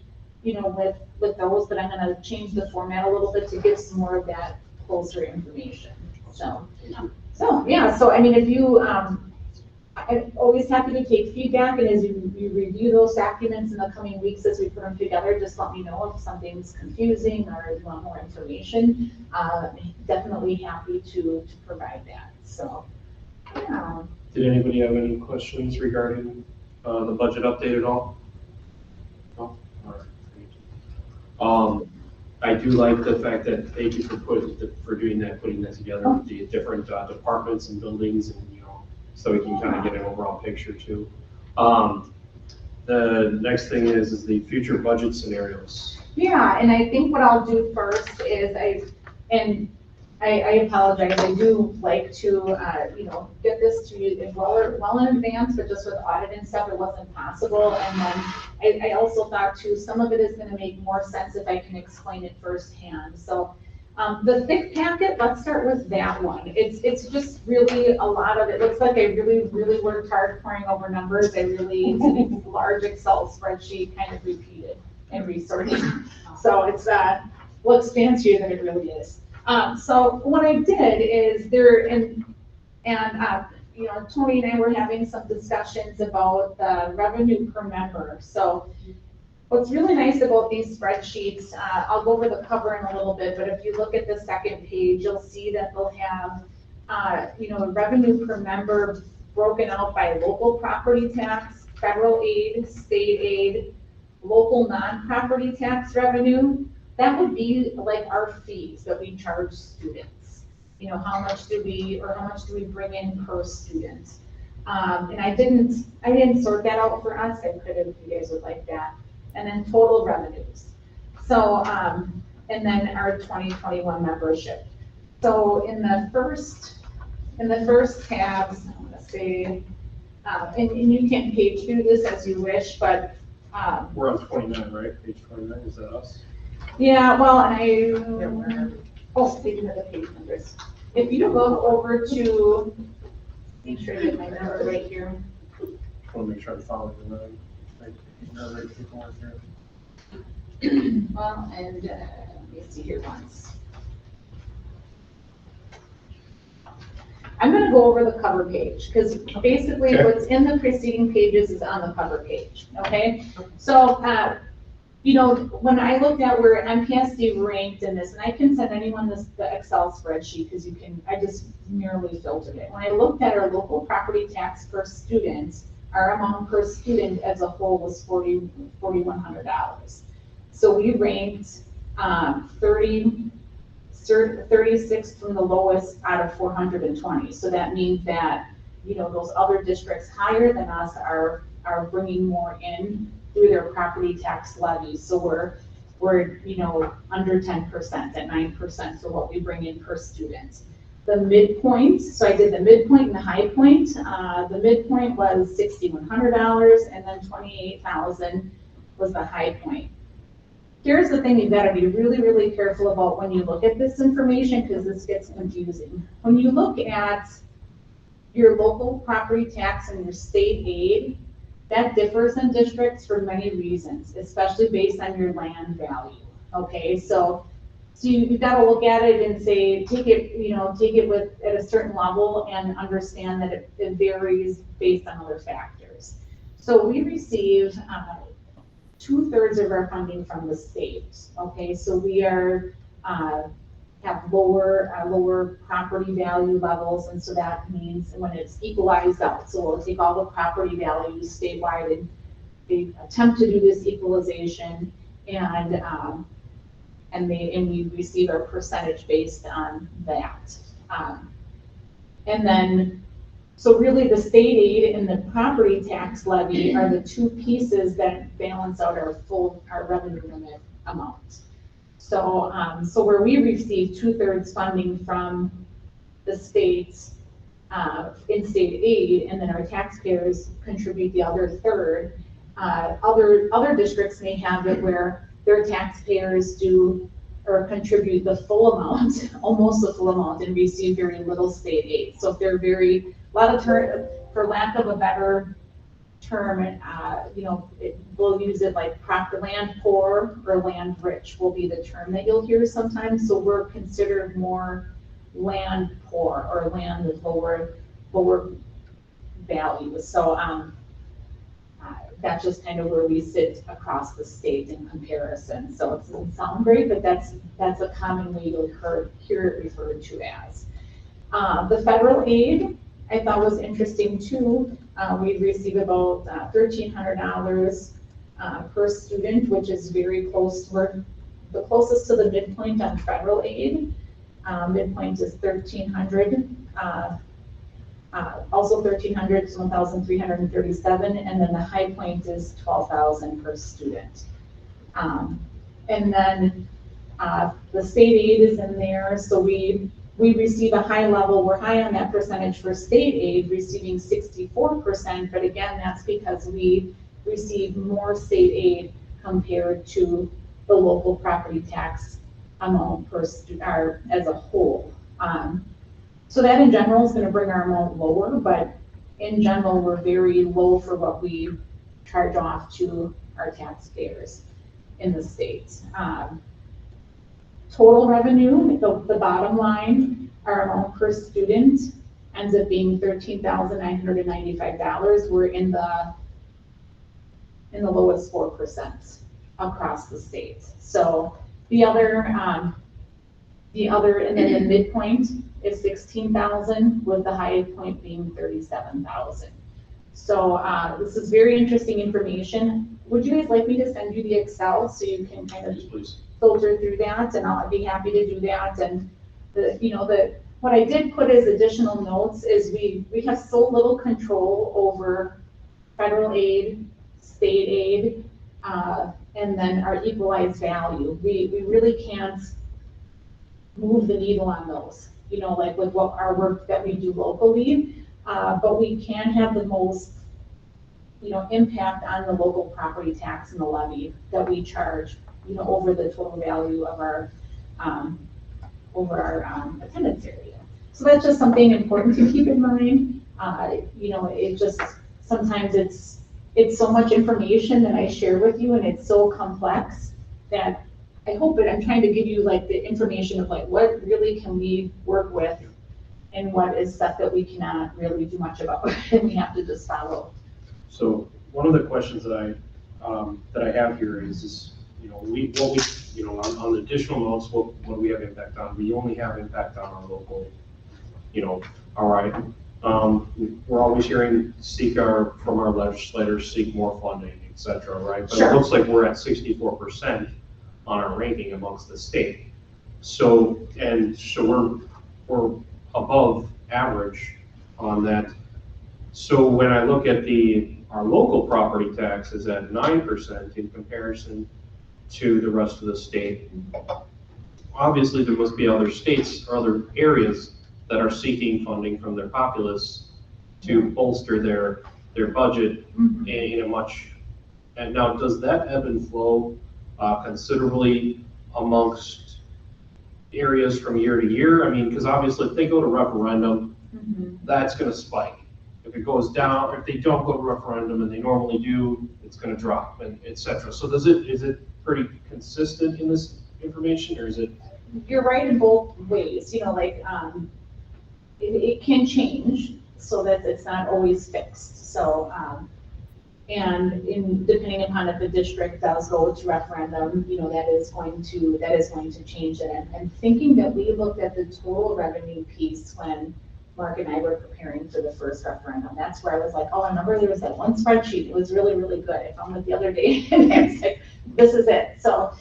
with those, but I'm gonna change the format a little bit to give some more of that closer information. So I mean, if you, I'm always happy to take feedback, and as you review those documents in the coming weeks as we put them together, just let me know if something's confusing or you want more information. Definitely happy to provide that. So, yeah. Did anybody have any questions regarding the budget update at all? No? All right. I do like the fact that, thank you for doing that, putting that together with the different departments and buildings, and so we can kind of get an overall picture too. The next thing is the future budget scenarios. Yeah, and I think what I'll do first is and I apologize, I do like to, get this to you well in advance, but just with audit and stuff, it wasn't possible. And then I also thought too, some of it is gonna make more sense if I can explain it firsthand. So, the thick packet, let's start with that one. It's just really a lot of, it looks like I really worked hard pouring over numbers. It's a large Excel spreadsheet kind of repeated and resorted. So it's, looks fancier than it really is. So what I did is Tony and I were having some discussions about the revenue per member. So what's really nice about these spreadsheets, I'll go over the cover in a little bit, but if you look at the second page, you'll see that they'll have, revenue per member broken out by local property tax, federal aid, state aid, local non-property tax revenue. That would be like our fees that we charge students. How much do we bring in per student? And I didn't sort that out for us. I could have, if you guys would like that. And then total revenues. So, and then our 2021 membership. So in the first tabs, I'm gonna say, and you can page through this as you wish, but. We're on 29, right? Page 29, is that us? Yeah, well, speaking of the page numbers, if you go over to, make sure I get my number right here. I want to make sure I'm following the right people here. Well, and let me see here once. I'm gonna go over the cover page, because basically Okay. what's in the preceding pages is on the cover page, okay? So, when I looked at where MPSD ranked in this, and I can send anyone the Excel spreadsheet, because I just merely filtered it. When I looked at our local property tax per student, our amount per student as a whole was $4,100. So we ranked 36th from the lowest out of 420. So that means that, those other districts higher than us are bringing more in through their property tax levies. So we're under 10% at 9% for what we bring in per student. The midpoint, so I did the midpoint and the high point. The midpoint was $6,100, and then $28,000 was the high point. Here's the thing you gotta be really careful about when you look at this information, because this gets confusing. When you look at your local property tax and your state aid, that differs in districts for many reasons, especially based on your land value. Okay, so you've got to look at it and say, take it with at a certain level and understand that it varies based on other factors. So we receive 2/3 of our funding from the state. Okay, so we have lower property value levels, and so that means when it's equalized out, so we'll take all the property values statewide and they attempt to do this equalization, and we receive our percentage based on that. And then, so really the state aid and the property tax levy are the two pieces that balance out our revenue limit amount. So, where we receive 2/3 funding from the states in state aid, and then our taxpayers contribute the other third. Other districts may have it where their taxpayers do or contribute the full amount, almost the full amount, and receive very little state aid. So if they're for lack of a better term, we'll use it like land poor or land rich will be the term that you'll hear sometimes. So we're considered more land poor or land with lower value. So that's just kind of where we sit across the state in comparison. So it doesn't sound great, but that's a common way you'll hear it referred to as. The federal aid I thought was interesting too. We receive about $1,300 per student, which is very close. We're the closest to the midpoint on federal aid. Midpoint is $1,300. Also $1,300 to $1,337, and then the high point is $12,000 per student. And then the state aid is in there, so we we receive a high level, we're high on that percentage for state aid, receiving 64%, but again, that's because we receive more state aid compared to the local property tax amount per or as a whole. So that in general is going to bring our amount lower, but in general, we're very low for what we charge off to our taxpayers in the state. Total revenue, the bottom line, our amount per student ends up being $13,995. We're in the lowest 4% across the state. So the other, and then the midpoint is 16,000, with the high point being 37,000. So this is very interesting information. Would you guys like me to send you the Excel so you can kind of filter through that? And I'll be happy to do that. And what I did put as additional notes is we have so little control over federal aid, state aid, and then our equalized value. We really can't move the needle on those, like with what our work that we do locally, but we can have the most, impact on the local property tax and the levy that we charge, over the total value of our, attendance area. So that's just something important to keep in mind. It just, sometimes it's so much information that I share with you, and it's so complex that I hope that I'm trying to give you like the information of like what really can we work with and what is stuff that we cannot really do much about and we have to just follow. So one of the questions that I have here is on the additional notes, what do we have impact on? We only have impact on our local, all right. We're always hearing from our legislators, seek more funding, et cetera, right? But It looks like we're at 64% on our ranking amongst the state. So we're above average on that. So when I look at our local property tax is at 9% in comparison to the rest of the state. Obviously, there must be other states or other areas that are seeking funding from their populace to bolster their budget in a much. And now, does that ebb and flow considerably amongst areas from year to year? I mean, because obviously, if they go to referendum, that's going to spike. If it goes down, if they don't go to referendum and they normally do, it's going to drop, and et cetera. So is it pretty consistent in this information, or is it? You're right in both ways. It can change so that it's not always fixed. So, and depending upon if the district does go to referendum, that is going to change it. And thinking that we looked at the total revenue piece when Mark and I were preparing for the first referendum. That's where I was like, oh, I remember there was that one spreadsheet. It was really, really good. I found it the other day and I was like, this is it. So,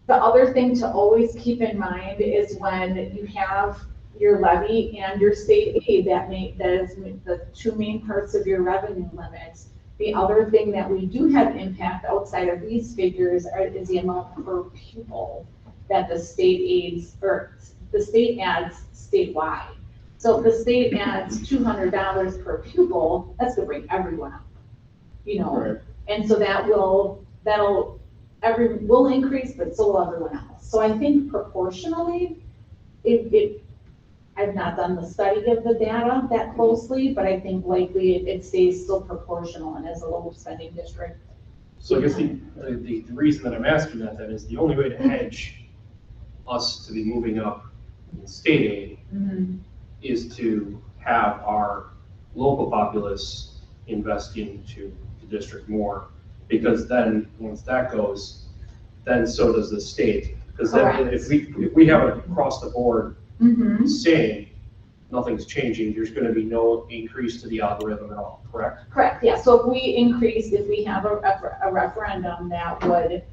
the other thing to always keep in mind is when you have your levy and your state aid, that is the two main parts of your revenue limits. The other thing that we do have impact outside of these figures is the amount per pupil that the state adds statewide. So if the state adds $200 per pupil, that's gonna bring everyone up, Right. And so will increase, but so will everyone else. So I think proportionally, I've not done the study of the data that closely, but I think likely it stays still proportional and as a low spending district. So I guess the reason that I'm asking that then is the only way to hedge us to be moving up in state aid is to have our local populace invest into the district more, because then once that goes, then so does the state. Because then if we have it across the board same, nothing's changing, there's going to be no increase to the algorithm at all, correct? Correct, yeah. So if we have a referendum that would,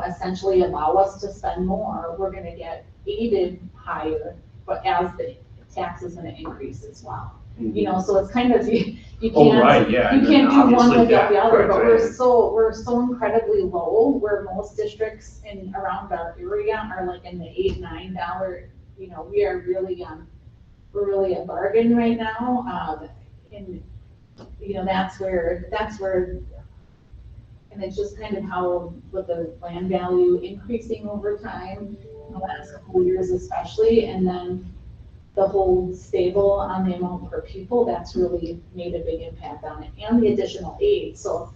essentially allow us to spend more, we're going to get aided higher, but as the tax is going to increase as well. You know, so it's kind of, you Oh, can't, right, yeah. you and can't then do one obviously, without the yeah, other, right, but right. we're so incredibly low, where most districts in, around our area are like in the $8, $9, you know, we are really, we're really a bargain right now, and, you know, that's where, and it's just kind of how, with the land value increasing over time, in the last couple of years especially, and then the hold stable on the amount per pupil, that's really made a big impact on it, and the additional aid. So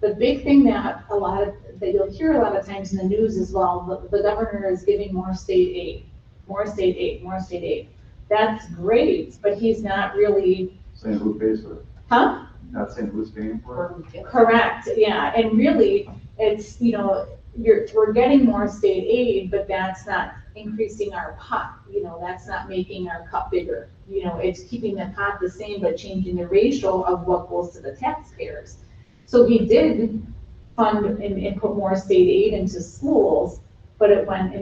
the big thing that that you'll hear a lot of times in the news as well, the governor is giving more state aid, more state aid, more state aid. That's great, but he's not really. Saying who pays for it? Huh? Not saying who's paying for it? Correct, yeah, and really, it's, you know, we're getting more state aid, but that's not increasing our pot, you know, that's not making our cup bigger. You know, it's keeping the pot the same, but changing the ratio of what goes to the taxpayers. So he did fund and put more state aid into schools, but it went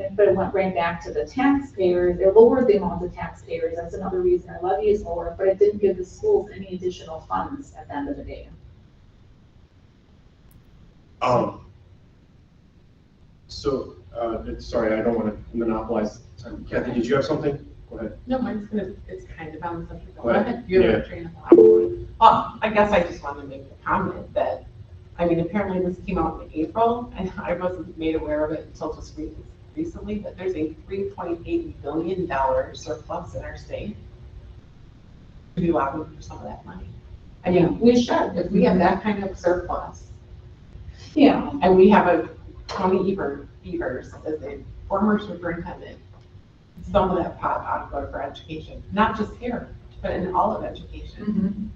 right back to the taxpayers. It lowered the amount of taxpayers. That's another reason our levy is lower, but it didn't give the schools any additional funds at the end of the day. So, sorry, I don't want to monopolize time. Kathy, did you have something? Go ahead. No, it's kind of on the subject. Go ahead. You have Yeah. a train of thought. Well, I guess I just wanted to make the comment that, I mean, apparently this came out in April, and I wasn't made aware of it until just recently, but there's a $3.8 billion surplus in our state. Could be lobbying for some of that money. I mean, we should, if we have that kind of surplus. Yeah. And we have a Tony Evers as a former superintendent. Some of that pot ought to go for education, not just here, but in all of education.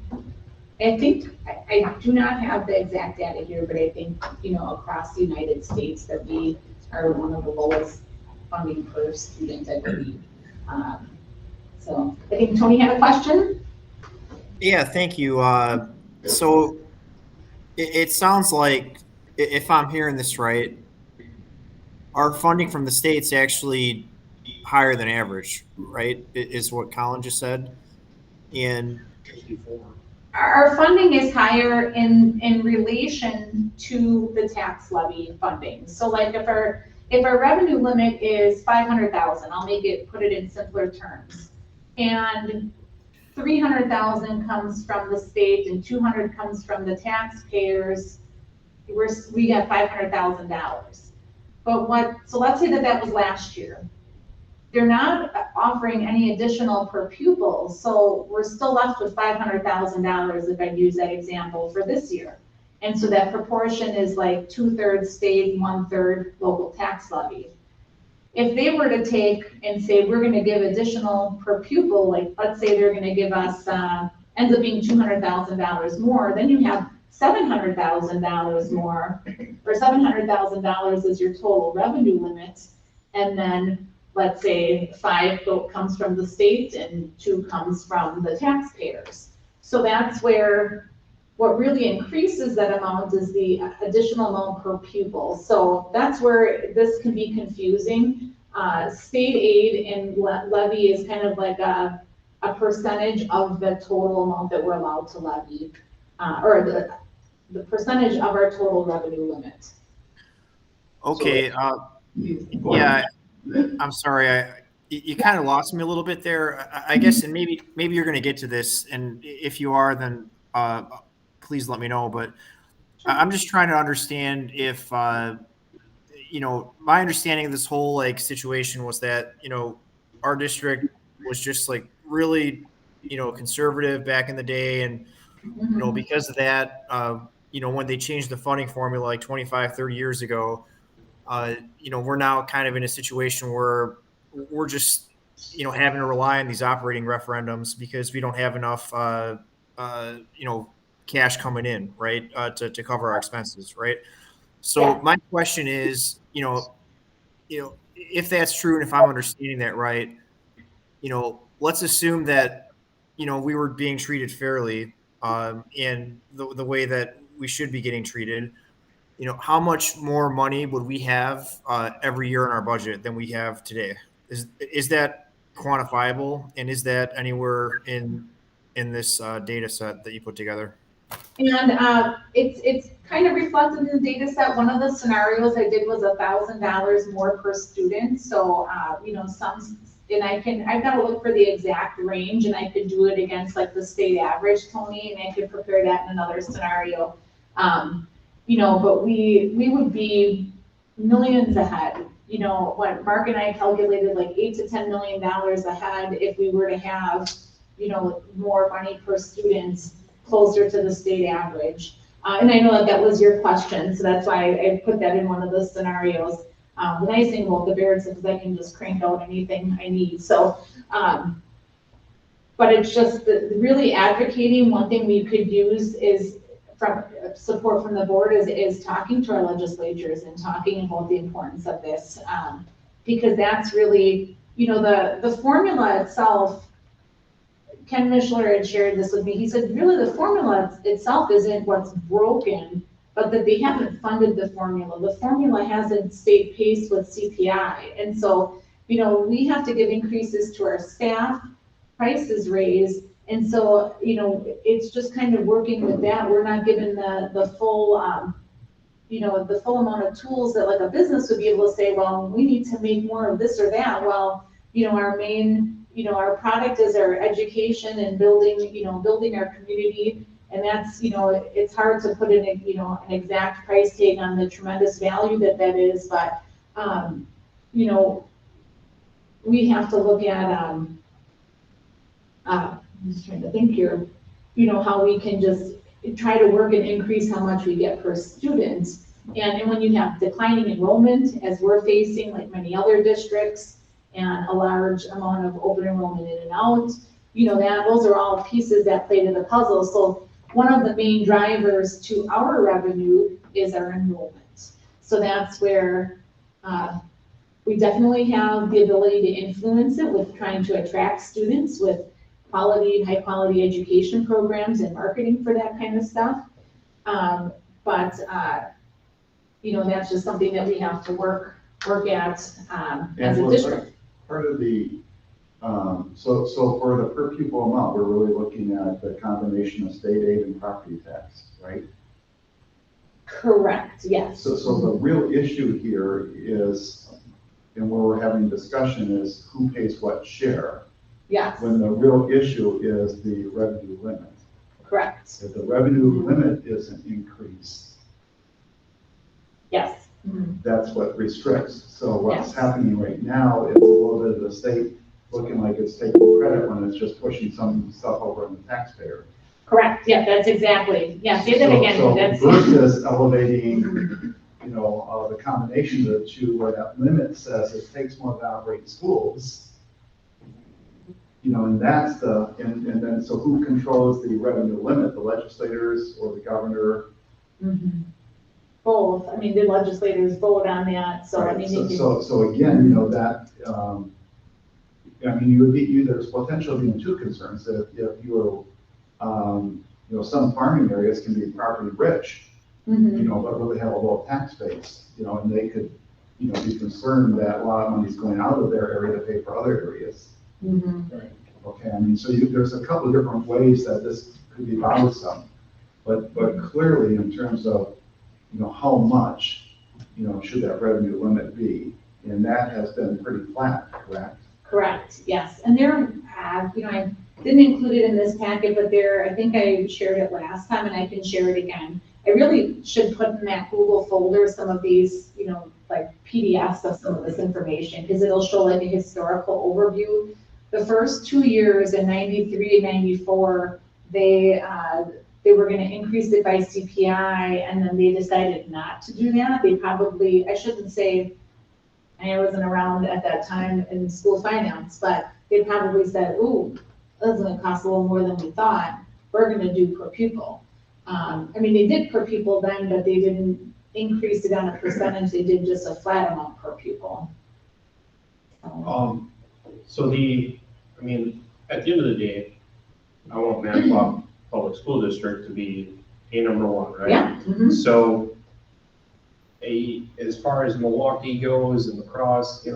I think, I do not have the exact data here, but I think, you know, across the United States that we are one of the lowest funding per student, I believe. So I think Tony had a question. Yeah, thank you. So it sounds like, if I'm hearing this right, our funding from the state's actually higher than average, right? Is what Colin just said. And Our funding is higher in relation to the tax levy funding. So like if our revenue limit is 500,000, I'll put it in simpler terms. And 300,000 comes from the state and 200 comes from the taxpayers, we got $500,000. So let's say that was last year. They're not offering any additional per pupil, so we're still left with $500,000 if I use that example for this year. And so that proportion is like 2/3 state, 1/3 local tax levy. If they were to take and say, we're gonna give additional per pupil, like let's say they're gonna give us, ends up being $200,000 more, then you have $700,000 more, or $700,000 is your total revenue limit. And then let's say 5 comes from the state and 2 comes from the taxpayers. So that's where what really increases that amount is the additional amount per pupil. So that's where this can be confusing. State aid and levy is kind of like a percentage of the total amount that we're allowed to levy, or the percentage of our total revenue limit. okay, yeah, I'm sorry, you kind of lost me a little bit there, I guess, and maybe you're going to get to this, and if you are, then please let me know. But I'm just trying to understand if, you know, my understanding of this whole like situation was that, you know, our district was just like really, you know, conservative back in the day, and you know, because of that, you know, when they changed the funding formula like 25, 30 years ago, you know, we're now kind of in a situation where we're just, you know, having to rely on these operating referendums because we don't have enough, you know, cash coming in, right, to cover our expenses, right? So my question is, you know, if that's true and if I'm understanding that right, you know, let's assume that, you know, we were being treated fairly, in the way that we should be getting treated. You know, how much more money would we have every year in our budget than we have today? Is that quantifiable, and is that anywhere in in this data set that you put together? And it's kind of reflected in the data set. One of the scenarios I did was $1,000 more per student. So, and I've got to look for the exact range, and I could do it against like the state average, Tony, and I could prepare that in another scenario. But we would be millions ahead. What Mark and I calculated, like $8 to $10 million ahead if we were to have, more money per student closer to the state average. And I know that was your question, so that's why I put that in one of the scenarios. The nice thing about the Barrett is I can just crank out anything I need. So, but it's just really advocating. One thing we could use is from support from the board is talking to our legislatures and talking about the importance of this, because that's really, the formula itself. Ken Mishler had shared this with me. He said, really, the formula itself isn't what's broken, but that they haven't funded the formula. The formula hasn't stayed paced with CPI. And so, we have to give increases to our staff, prices raised. And so, it's just kind of working with that. We're not given the full, the full amount of tools that like a business would be able to say, well, we need to make more of this or that. Well, our main, our product is our education and building our community. And that's, it's hard to put in an exact price tag on the tremendous value that is, but, we have to look at, I'm just trying to think here, how we can just try to work and increase how much we get per student. And when you have declining enrollment, as we're facing like many other districts, and a large amount of open enrollment in and out, those are all pieces that play to the puzzle. So one of the main drivers to our revenue is our enrollment. So that's where we definitely have the ability to influence it with trying to attract students with high quality education programs and marketing for that kind of stuff. But that's just something that we have to work at as a district. Part of the, so for the per pupil amount, we're really looking at the combination of state aid and property tax, right? Correct, yes. So the real issue here is, and where we're having discussion is who pays what share. Yes. When the real issue is the revenue limit. Correct. If the revenue limit isn't increased, yes. That's what restricts. So what's Yes. happening right now is a little bit of the state looking like it's taking credit when it's just pushing some stuff over on the taxpayer. Correct, yeah, that's exactly, yeah, say that again. So That's versus elevating, the combination of the two, where that limit says it takes more to operate schools. And that's and then, so who controls the revenue limit, the legislators or the governor? Both. I mean, the legislators vote on that, so Right. I mean. So again, that, you would be, there's potential being two concerns. If you were, some farming areas can be property rich, but really have a low tax base, and they could, be concerned that a lot of money's going out of their area to pay for other areas. Right. Okay, so there's a couple of different ways that this could be bothersome, but clearly in terms of, how much, should that revenue limit be? And that has been pretty flat, correct? Correct, yes. And there, I didn't include it in this packet, but I think I shared it last time and I can share it again. I really should put in that Google folder some of these, like PDFs of some of this information, because it'll show like a historical overview. The first 2 years in 93 and 94, they were going to increase it by CPI, and then they decided not to do that. They probably, I shouldn't say, I wasn't around at that time in school finance, but they probably said, ooh, that's going to cost a little more than we thought. We're going to do per pupil. They did per pupil then, but they didn't increase it on a percentage. They did just a flat amount per pupil. So at the end of the day, I want Manitowoc Public School District to be a number one, right? Yeah. So as far as Milwaukee goes and lacrosse,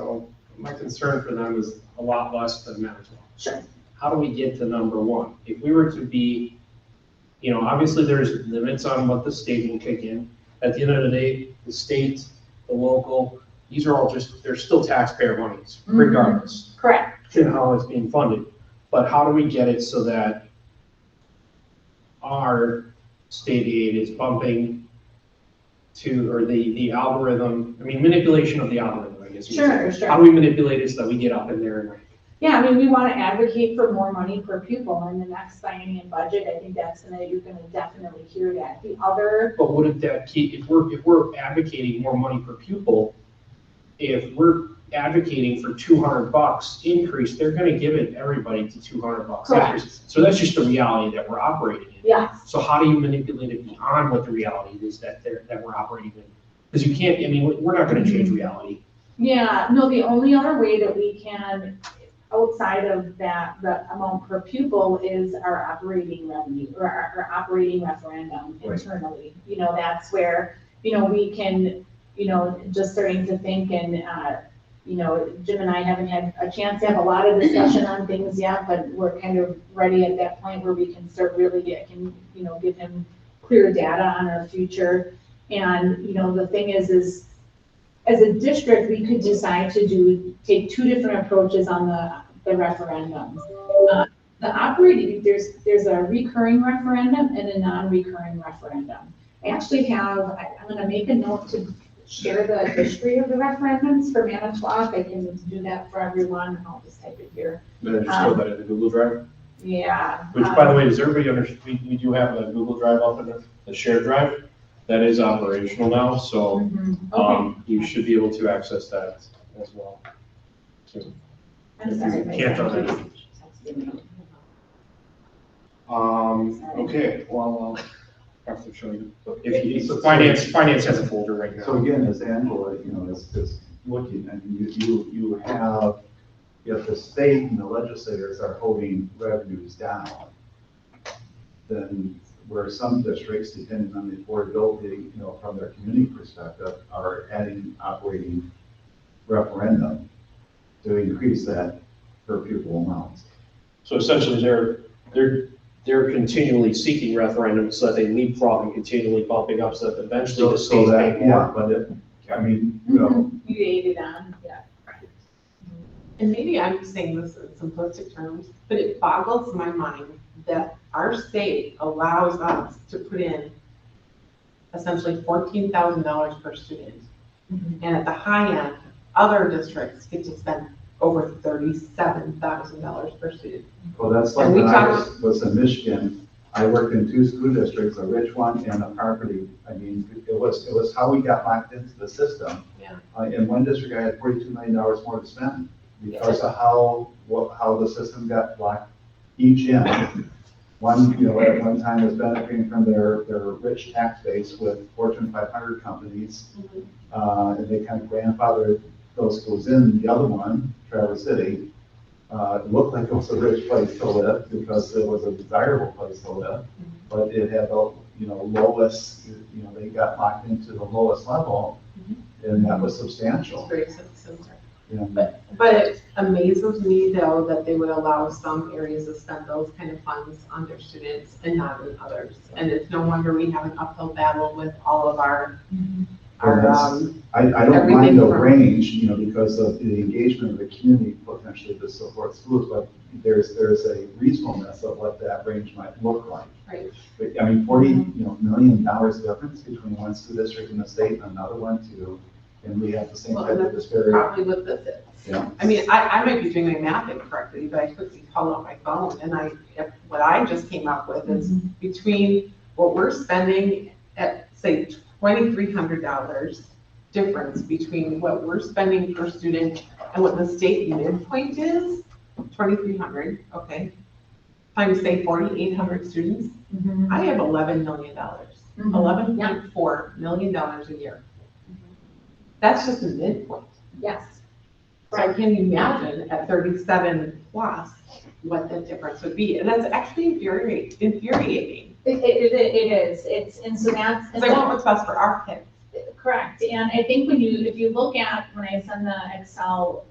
my concern for them is a lot less than Manitowoc. Sure. how do we get to number one? If we were to be, obviously there's limits on what the state will kick in. At the end of the day, the state, the local, these are all they're still taxpayer monies, regardless. Correct. And how it's being funded. But how do we get it so that our state aid is bumping to, or the algorithm, manipulation of the algorithm, I guess. Sure. How do we manipulate it so that we get up in there and Yeah, we want to advocate for more money per pupil in the next biennium budget. I think you're gonna definitely hear that. The other. But wouldn't that keep, if we're advocating more money per pupil, if we're advocating for $200 increase, they're gonna give it everybody to $200 Correct. increase. So that's just the reality that we're operating in. Yes. So how do you manipulate it beyond what the reality is that we're operating in? Because you can't, we're not gonna change reality. Yeah, no, the only other way that we can, outside of that, the amount per pupil, is our operating revenue, or our operating referendum internally. That's where, we can, just starting to think, and, Jim and I haven't had a chance to have a lot of discussion on things yet, but we're kind of ready at that point where we can start really give him clear data on our future. And, the thing is as a district, we could decide to take two different approaches on the referendums. The operating, there's a recurring referendum and a non-recurring referendum. I actually I'm gonna make a note to share the history of the referendums for Manitowoc. I can do that for everyone, and I'll just type it here. Then just throw that in the Google Drive. Yeah. Which, by the way, does everybody understand? We do have a Google Drive up in the shared drive that is operational now, so Okay. you should be able to access that as well. I'm sorry. Can't throw that in. Okay, well, I'll have to show you. Finance has a folder right now. So again, as Angela, is looking, and you have, if the state and the legislators are holding revenues down, then where some districts, depending on the affordability, from their community perspective, are adding operating referendum to increase that per pupil amount. So essentially, they're continually seeking referendums so that they leapfrog and continually bumping up so that eventually the state's paying more. Yeah, but You aided on, yeah. And maybe I'm saying this in simplistic terms, but it boggles my mind that our state allows us to put in essentially $14,000 per student. And at the high end, other districts get to spend over $37,000 per student. Well, that's like when I was in Michigan, I worked in two school districts, a rich one and a poverty. It was how we got locked into the system. Yeah. In one district, I had $42 million more to spend because of how the system got locked each in. One, at one time was benefiting from their rich tax base with Fortune 500 companies, and they kind of grandfathered those schools in. The other one, Traverse City, it looked like it was a rich place to live because it was a desirable place to live, but it had the lowest, they got locked into the lowest level, and that was substantial. It's very similar. Yeah. But it amazes me though that they would allow some areas to spend those kind of funds on their students and not in others. And it's no wonder we have an uphill battle with all of our I don't mind the range, because of the engagement of the community potentially to support schools, but there's a reasonableness of what that range might look like. Right. But, $40 million difference between one school district in the state and another one too, and we have the same type of disparity. Probably what this is. Yeah. I might be doing my math incorrectly, but I quickly called out my phone and what I just came up with is between what we're spending at, say, $2,300 difference between what we're spending per student and what the state midpoint is, 2,300, okay, times say 4,800 students, I have $11 million, $11.4 million a year. That's just a midpoint. Yes. So I can't imagine at 37 plus what the difference would be. And that's actually infuriating. It is. And so that's. Because I want what's best for our kids. Correct. And I think if you look at, when I send the Excel,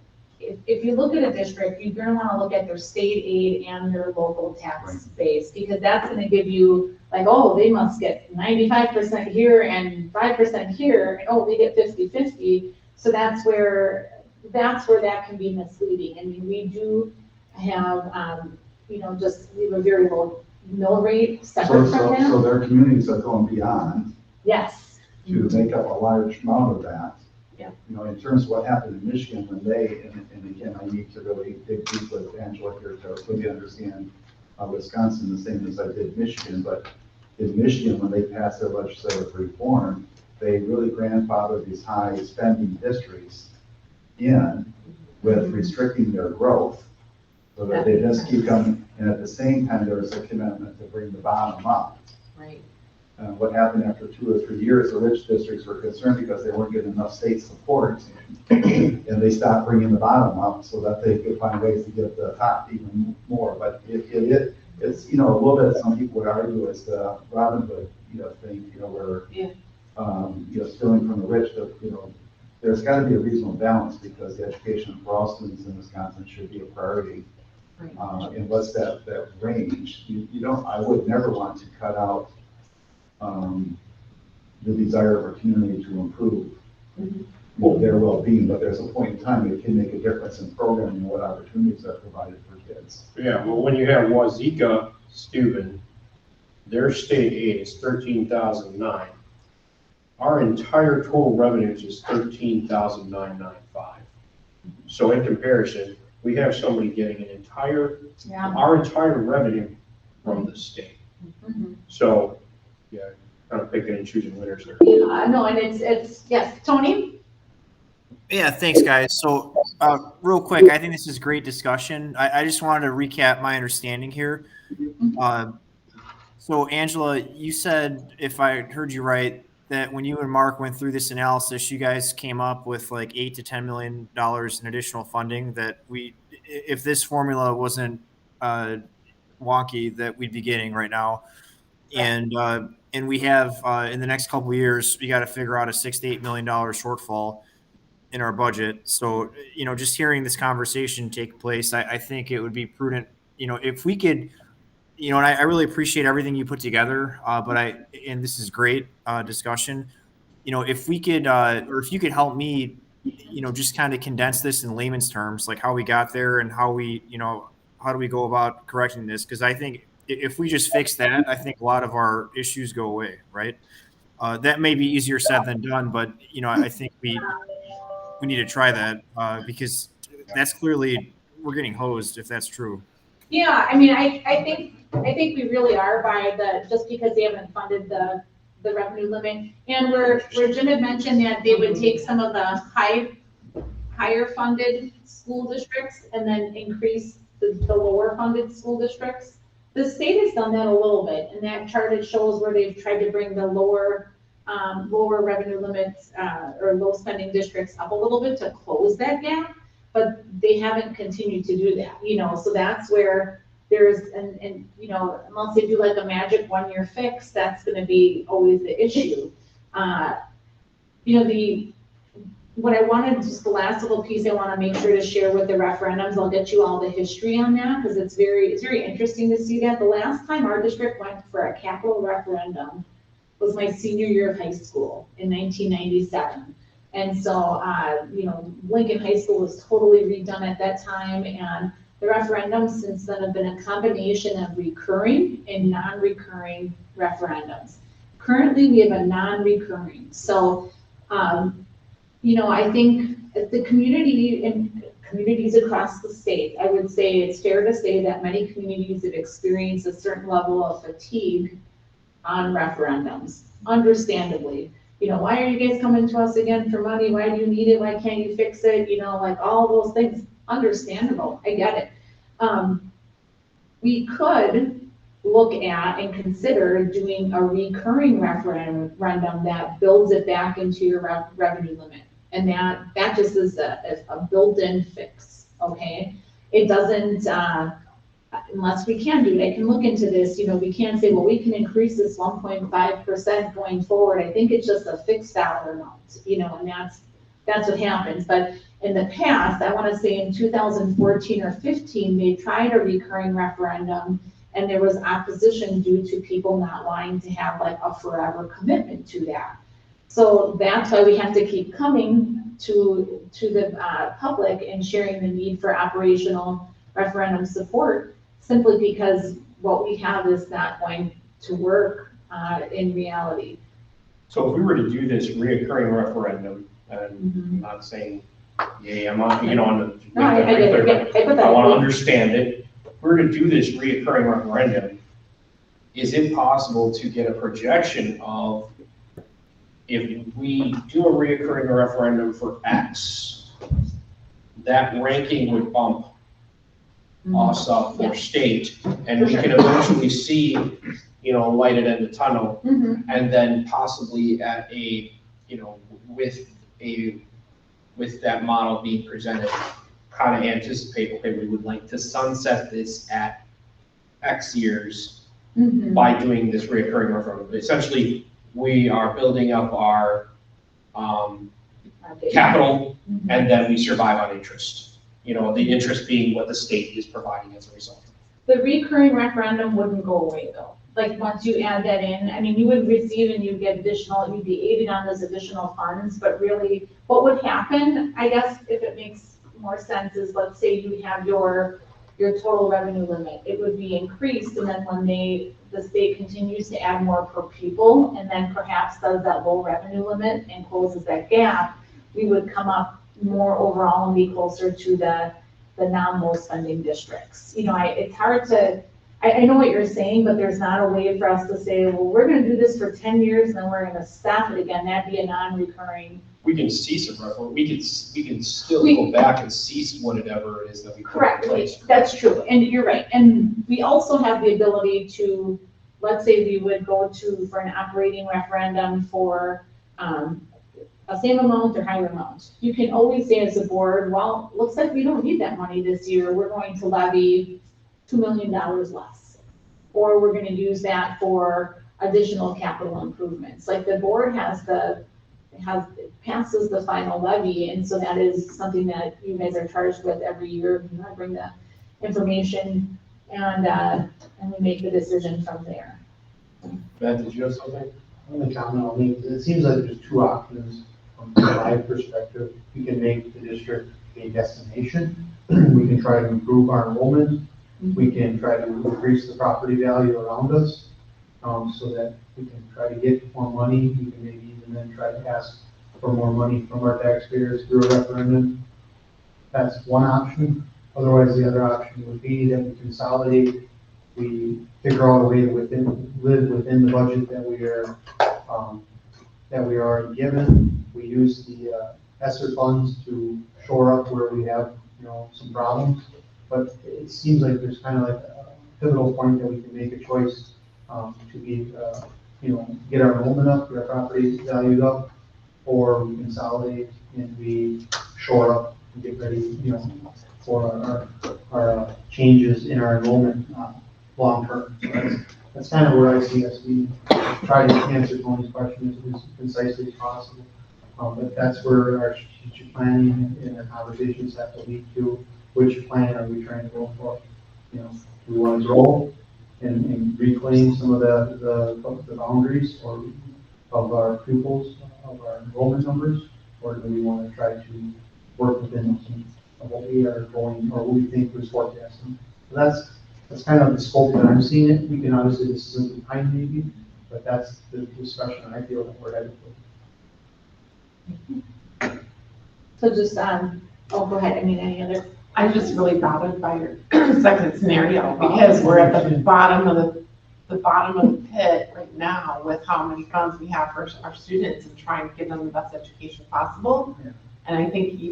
if you look at a district, you're gonna wanna look at their state aid and their local tax base, because that's gonna give you, like, oh, they must get 95% here and 5% here, and oh, we get 50-50. So that's where that can be misleading. I mean, we do have, we have a very low mill rate separate from that. So there are communities that are going beyond Yes. to make up a large amount of that. Yeah. You know, in terms of what happened in Michigan when they, and again, I need to really dig deep with Angela here to fully understand Wisconsin the same as I did Michigan, but in Michigan, when they passed their legislative reform, they really grandfathered these high spending districts in with restricting their growth, so that they just keep coming, and at the same time, there was a commitment to bring the bottom up. Right. What happened after 2 or 3 years, the rich districts were concerned because they weren't getting enough state support, and they stopped bringing the bottom up so that they could find ways to get the top even more. But it's, you know, a little bit, some people would argue it's the Robin Hood, thing, where, stealing from the rich, there's got to be a reasonable balance, because the education for all students in Wisconsin should be a priority. Right. And what's that range? I would never want to cut out the desire of our community to improve their well-being, but there's a point in time it can make a difference in programming and what opportunities are provided for kids. Yeah, well, when you have Wazeeka, Steuben, their state aid is 13,009. Our entire total revenues is 13,995. So in comparison, we have somebody getting our entire revenue from the state. So, yeah, kind of picking and choosing winners there. Yeah, no, and it's yes, Tony? Yeah, thanks, guys. So real quick, I think this is great discussion. I just wanted to recap my understanding here. So Angela, you said, if I heard you right, that when you and Mark went through this analysis, you guys came up with like $8 to $10 million in additional funding that if this formula wasn't wonky, that we'd be getting right now. And we have in the next couple of years, we got to figure out a $6 to $8 million shortfall in our budget. So, just hearing this conversation take place, I think it would be prudent, if we could, and I really appreciate everything you put together, and this is great discussion. If we could, or if you could help me, just kind of condense this in layman's terms, like how we got there and how do we go about correcting this? Because I think if we just fix that, I think a lot of our issues go away, right? That may be easier said than done, but I think we need to try that because that's clearly we're getting hosed if that's true. Yeah, I mean, I think we really are just because they haven't funded the revenue limit, and where Jim had mentioned that they would take some of the higher funded school districts and then increase the lower funded school districts. The state has done that a little bit, and that chart it shows where they've tried to bring the lower revenue limits or low spending districts up a little bit to close that gap, but they haven't continued to do that, so that's where there's, and unless they do like a magic 1-year fix, that's gonna be always the issue. What I wanted, just the last little piece I wanna make sure to share with the referendums, I'll get you all the history on that, because it's very interesting to see that. The last time our district went for a capital referendum was my senior year of high school in 1997. And so, Lincoln High School was totally redone at that time, and the referendums since then have been a combination of recurring and non-recurring referendums. Currently, we have a non-recurring. So, I think the community and communities across the state, I would say it's fair to say that many communities have experienced a certain level of fatigue on referendums, understandably. Why are you guys coming to us again for money? Why do you need it? Why can't you fix it? Like all those things, understandable. I get it. We could look at and consider doing a recurring referendum that builds it back into your revenue limit. And that just is a built-in fix, okay? It doesn't, unless we can do it, I can look into this, we can't say, well, we can increase this 1.5% going forward. I think it's just a fixed dollar amount, and that's what happens. But in the past, I want to say in 2014 or 15, they tried a recurring referendum, and there was opposition due to people not wanting to have like a forever commitment to that. So that's why we have to keep coming to the public and sharing the need for operational referendum support, simply because what we have is not going to work in reality. So if we were to do this reoccurring referendum, and I'm not saying, yeah, I'm not, you know, on the, No, I get it. I want to understand it. If we were to do this reoccurring referendum, is it possible to get a projection of if we do a reoccurring referendum for X, that ranking would bump us up for state, and we can eventually see, you know, light at the end of the tunnel, and then possibly at a, you know, with that model being presented, kind of anticipate, okay, we would like to sunset this at X years by doing this reoccurring referendum. Essentially, we are building up our capital, and then we survive on interest. You know, the interest being what the state is providing as a result. The recurring referendum wouldn't go away though. Like, once you add that in, I mean, you would receive and you'd get additional, you'd be aided on those additional funds, but really what would happen, I guess, if it makes more sense, is let's say you have your total revenue limit, it would be increased, and then when the state continues to add more per pupil, and then perhaps does that low revenue limit and closes that gap, we would come up more overall and be closer to the non-low spending districts. You know, it's hard to, I know what you're saying, but there's not a way for us to say, well, we're gonna do this for 10 years and then we're gonna stop it again. That'd be a non-recurring. We can cease a referendum, we can still go back and cease whatever it is that we put in place. That's true, and you're right. And we also have the ability to, let's say we would go for an operating referendum for a same amount or higher amount. You can always say as a board, well, looks like we don't need that money this year. We're going to levy $2 million less. Or we're going to use that for additional capital improvements. Like, the board passes the final levy, and so that is something that you guys are charged with every year. You know, I bring the information and we make the decision from there. Matt, did you have something? Only comment I'll make, it seems like there's two options from my perspective. We can make the district a destination. We can try to improve our enrollment. We can try to increase the property value around us, so that we can try to get more money. We can maybe even then try to ask for more money from our taxpayers through a referendum. That's one option. Otherwise, the other option would be that we consolidate. We figure out a way to live within the budget that we are already given. We use the ESSER funds to shore up where we have, you know, some problems. But it seems like there's kind of like a pivotal point that we can make a choice to be, you know, get our enrollment up, get our property values up, or we consolidate and we shore up and get ready, you know, for our changes in our enrollment long term. So that's kind of where I see us. We try to answer Tony's question as concisely as possible. But that's where our strategic planning and our conversations have to lead to. Which plan are we trying to go for? You know, do we want to grow and reclaim some of the boundaries of our pupils, of our enrollment numbers, or do we want to try to work within what we are going, or what we think is forecasting? So that's kind of the scope that I'm seeing it. We can obviously, this isn't behind maybe, but that's the discussion I feel that we're headed for. So just, oh, go ahead. I mean, any other? I'm just really bothered by your second scenario, because we're at the bottom of the pit right now with how many funds we have for our students and trying to give them the best education possible. Yeah. And I think we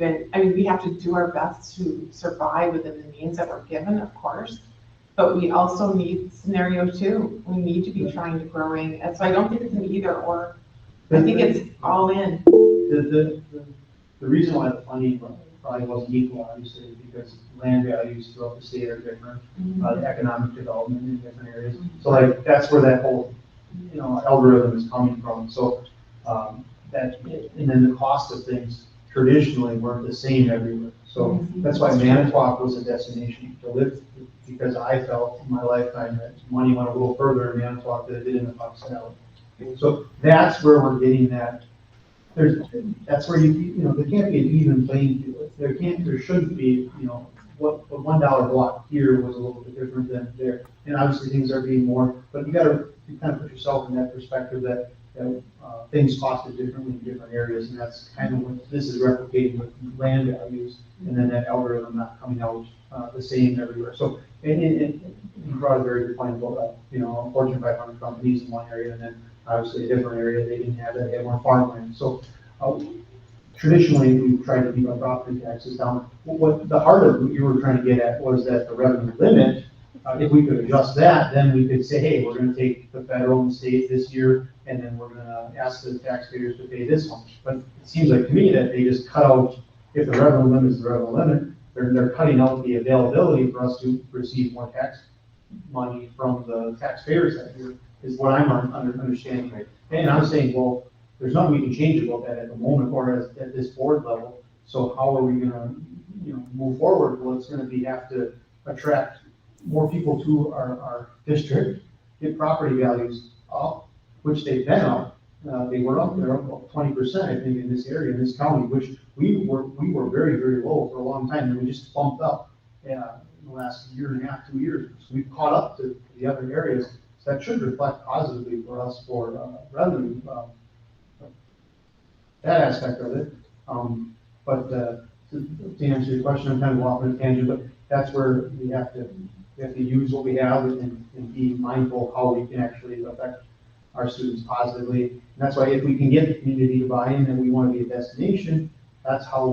have to do our best to survive within the means that we're given, of course, but we also need scenario 2. We need to be trying to growing, and so I don't think it's an either or. I think it's all in. The reason why the funding probably wasn't equal, obviously, is because land values throughout the state are different, the economic development in different areas. So like, that's where that whole, you know, algorithm is coming from. So and then the cost of things traditionally weren't the same everywhere. So that's why Manitowoc was a destination to live, because I felt in my lifetime that money went a little further in Manitowoc than it did in the Fox Valley. So that's where we're getting that. That's where there can't be an even playing field. There shouldn't be, what $1 block here was a little bit different than there. And obviously things are being more, but you kind of put yourself in that perspective that things costed differently in different areas, and that's kind of what this is replicating with land values, and then that algorithm not coming out the same everywhere. So, and you brought a very good point about Fortune 500 companies in one area, and then obviously a different area they didn't have that, they had more farmland. So traditionally we've tried to keep our property taxes down. What the heart of what you were trying to get at was that the revenue limit. If we could adjust that, then we could say, hey, we're going to take the federal and state this year, and then we're going to ask the taxpayers to pay this much. But it seems like to me that they just cut out, if the revenue limit is the revenue limit, they're cutting out the availability for us to receive more tax money from the taxpayers that year, is what I'm understanding. Right? And I'm saying, well, there's nothing we can change about that at the moment or at this board level. So how are we going to move forward? Well, it's going to have to attract more people to our district, get property values up, which they've been up. They were up there about 20%, I think, in this area, in this county, which we were very, very low for a long time, and we just bumped up in the last year and a half, 2 years. So we've caught up to the other areas. So that should reflect positively for us for revenue, that aspect of it. But to answer your question, I'm kind of off on a tangent, but that's where we have to use what we have and be mindful of how we can actually affect our students positively. And that's why if we can get the community to buy in and we want to be a destination, that's how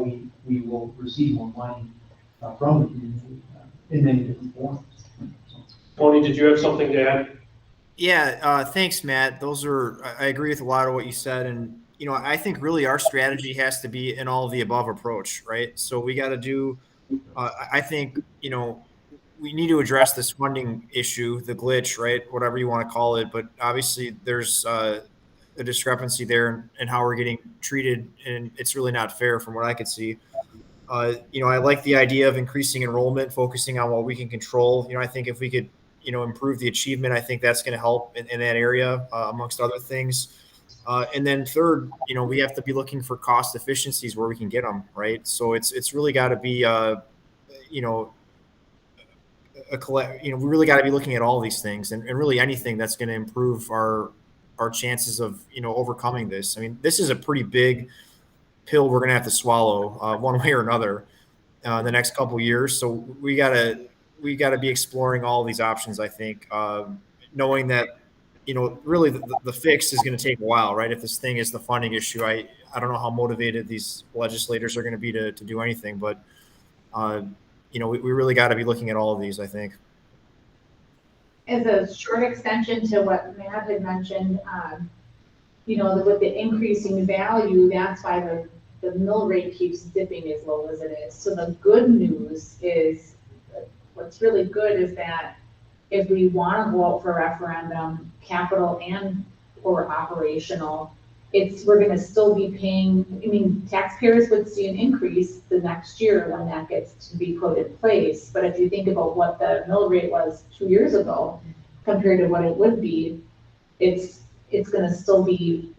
we will receive more money from the community in many different forms. Tony, did you have something to add? Yeah, thanks, Matt. I agree with a lot of what you said. And, I think really our strategy has to be an all of the above approach, right? So we got to do, I think, we need to address this funding issue, the glitch, right? Whatever you want to call it. But obviously there's a discrepancy there in how we're getting treated, and it's really not fair from what I could see. I like the idea of increasing enrollment, focusing on what we can control. I think if we could, improve the achievement, I think that's going to help in that area, amongst other things. And then third, we have to be looking for cost efficiencies where we can get them, right? So it's really got to be, we really got to be looking at all these things and really anything that's going to improve our chances of, overcoming this. I mean, this is a pretty big pill we're going to have to swallow one way or another the next couple of years. So we got to be exploring all these options, I think, knowing that, really the fix is going to take a while, right? If this thing is the funding issue, I don't know how motivated these legislators are going to be to do anything, but we really got to be looking at all of these, I think. As a short extension to what Matt had mentioned, with the increasing value, that's why the mill rate keeps dipping as low as it is. So the good news is, what's really good is that if we want to go out for referendum, capital and or operational, we're going to still be paying, taxpayers would see an increase the next year when that gets to be put in place. But if you think about what the mill rate was 2 years ago compared to what it would be, it's going to still be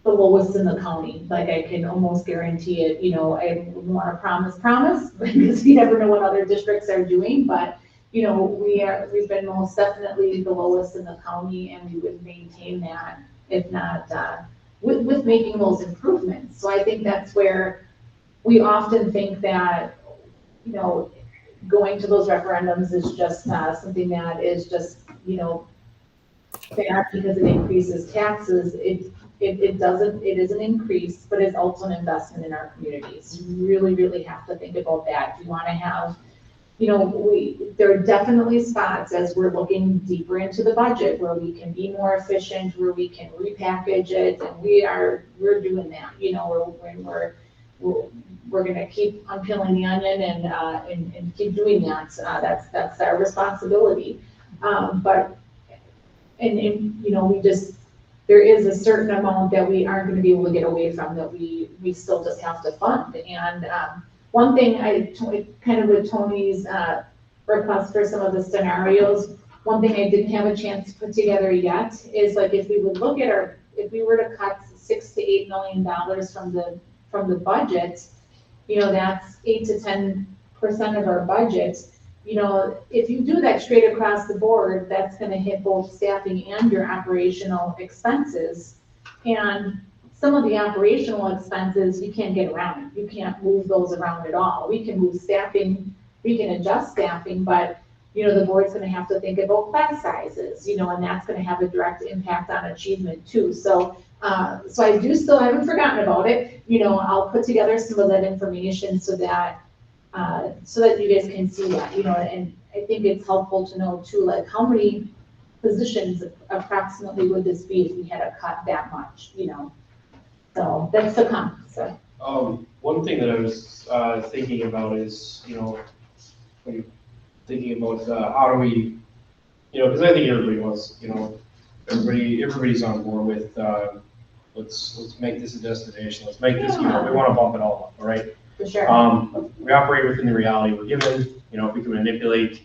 the lowest in the county. Like, I can almost guarantee it. I wouldn't want to promise because we never know what other districts are doing, but we've been most definitely the lowest in the county, and we would maintain that, if not with making those improvements. So I think that's where we often think that, going to those referendums is just something that is just, bad because it increases taxes. It doesn't, it is an increase, but it's also an investment in our communities. You really, really have to think about that. You want to have, there are definitely spots as we're looking deeper into the budget where we can be more efficient, where we can repackage it, and we're doing that. We're going to keep unpeeling the onion and keep doing that. That's our responsibility. We just there is a certain amount that we aren't gonna be able to get away from, that we still just have to fund. And, one thing kind of with Tony's, request for some of the scenarios, one thing I didn't have a chance to put together yet is like, if we would look at if we were to cut $6 to $8 million from the budget, you know, that's 8 to 10% of our budget. You know, if you do that straight across the board, that's gonna hit both staffing and your operational expenses. And some of the operational expenses, you can't get around. You can't move those around at all. We can move staffing, we can adjust staffing, but, you know, the board's gonna have to think about class sizes, you know, and that's gonna have a direct impact on achievement too. So I haven't forgotten about it. You know, I'll put together some of that information so that you guys can see that, you know, and I think it's helpful to know too, like how many positions approximately would this be if we had to cut that much, you know? So that's to come, so. One thing that I was thinking about is, you know, when you're thinking about how do we, you know, because I think everybody wants, you know, everybody's on board with let's make this a destination. Let's make this, you know, we want to bump it all up, all right? For sure. We operate within the reality we're given. You know, if we can manipulate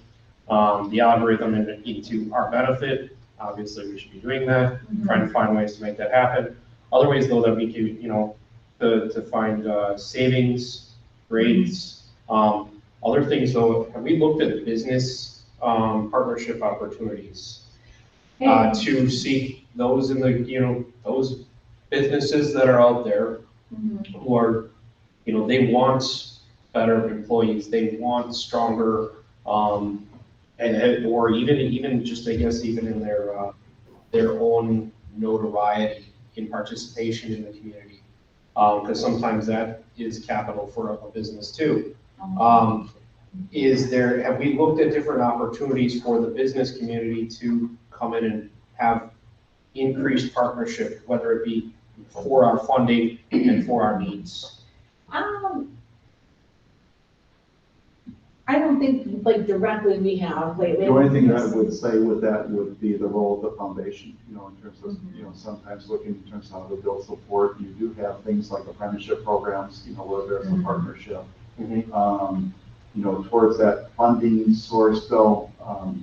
the algorithm into our benefit, obviously we should be doing that. Trying to find ways to make that happen. Other ways though that we could, you know, to find savings, rates, other things though. Have we looked at business partnership opportunities to seek those in the, you know, those businesses that are out there who are, you know, they want better employees, they want stronger, and or even just, I guess, even in their own notoriety in participation in the community, because sometimes that is capital for a business too. Have we looked at different opportunities for the business community to come in and have increased partnership, whether it be for our funding and for our needs? I don't think like directly we have lately. The only thing I would say with that would be the role of the foundation, you know, in terms of, you know, sometimes looking in terms of how to build support. You do have things like apprenticeship programs, you know, where there's a partnership. You know, towards that funding source though,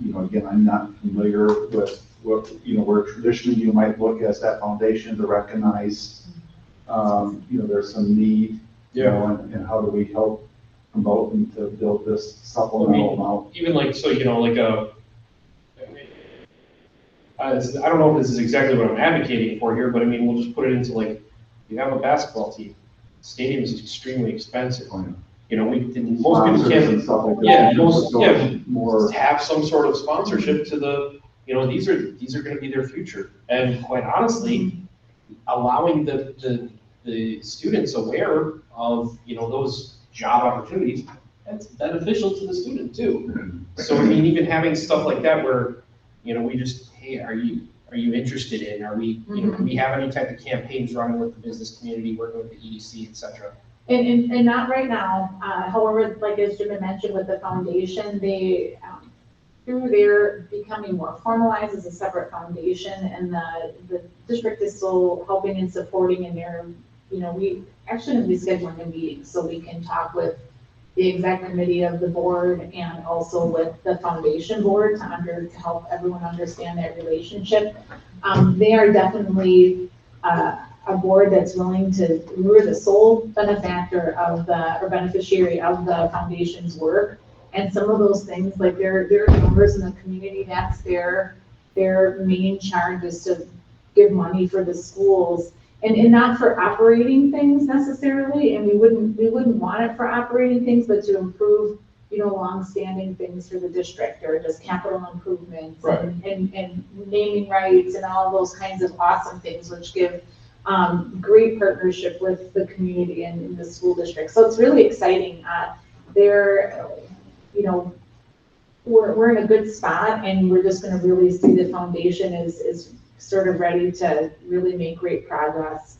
you know, again, I'm not familiar with what, you know, where traditionally you might look as that foundation to recognize, you know, there's some need, you know, and how do we help promote and to build this supplemental amount. Even like, so, you know, like I don't know if this is exactly what I'm advocating for here, but I mean, we'll just put it into like, you have a basketball team, stadium is extremely expensive. You know, most people can't, more have some sort of sponsorship to the, you know, these are going to be their future. And quite honestly, allowing the students aware of, you know, those job opportunities, that's beneficial to the student too. So I mean, even having stuff like that where, you know, we just, hey, are you interested in, are we, you know, do we have any type of campaigns running with the business community, working with the EDC, et cetera? And not right now. However, like as Jim had mentioned with the foundation, they, through their becoming more formalized as a separate foundation, and the district is still helping and supporting in their, you know, we actually going to be scheduling a meeting so we can talk with the exec committee of the board and also with the foundation board to help everyone understand that relationship. They are definitely a board that's willing to, we're the sole benefactor of or beneficiary of the foundation's work. And some of those things, like their members in the community, that's their main charge is to give money for the schools. And not for operating things necessarily, and we wouldn't want it for operating things, but to improve, you know, long-standing things for the district, or just capital improvements, right, and naming rights and all of those kinds of awesome things, which give great partnership with the community and in the school district. So it's really exciting. They're, you know, we're in a good spot, and we're just going to really see the foundation is sort of ready to really make great progress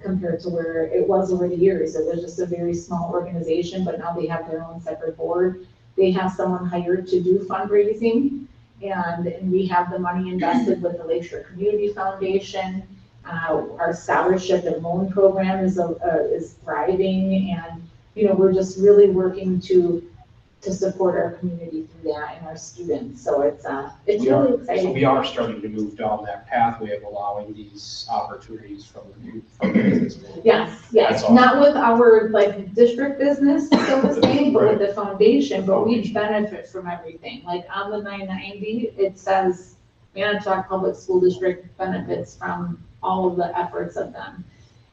compared to where it was over the years. It was just a very small organization, but now they have their own separate board. They have someone hired to do fundraising, And we have the money invested with the Lakeshore Community Foundation. Our scholarship and loan program is thriving, and, you know, we're just really working to support our community through that and our students. So it's really So exciting. we are starting to move down that pathway of allowing these opportunities from the business world. Yes, That's awesome. not with our like district business, so to say, but with the foundation, but we benefit from everything. Like on the 990, it says Manitowoc Public School District benefits from all of the efforts of them.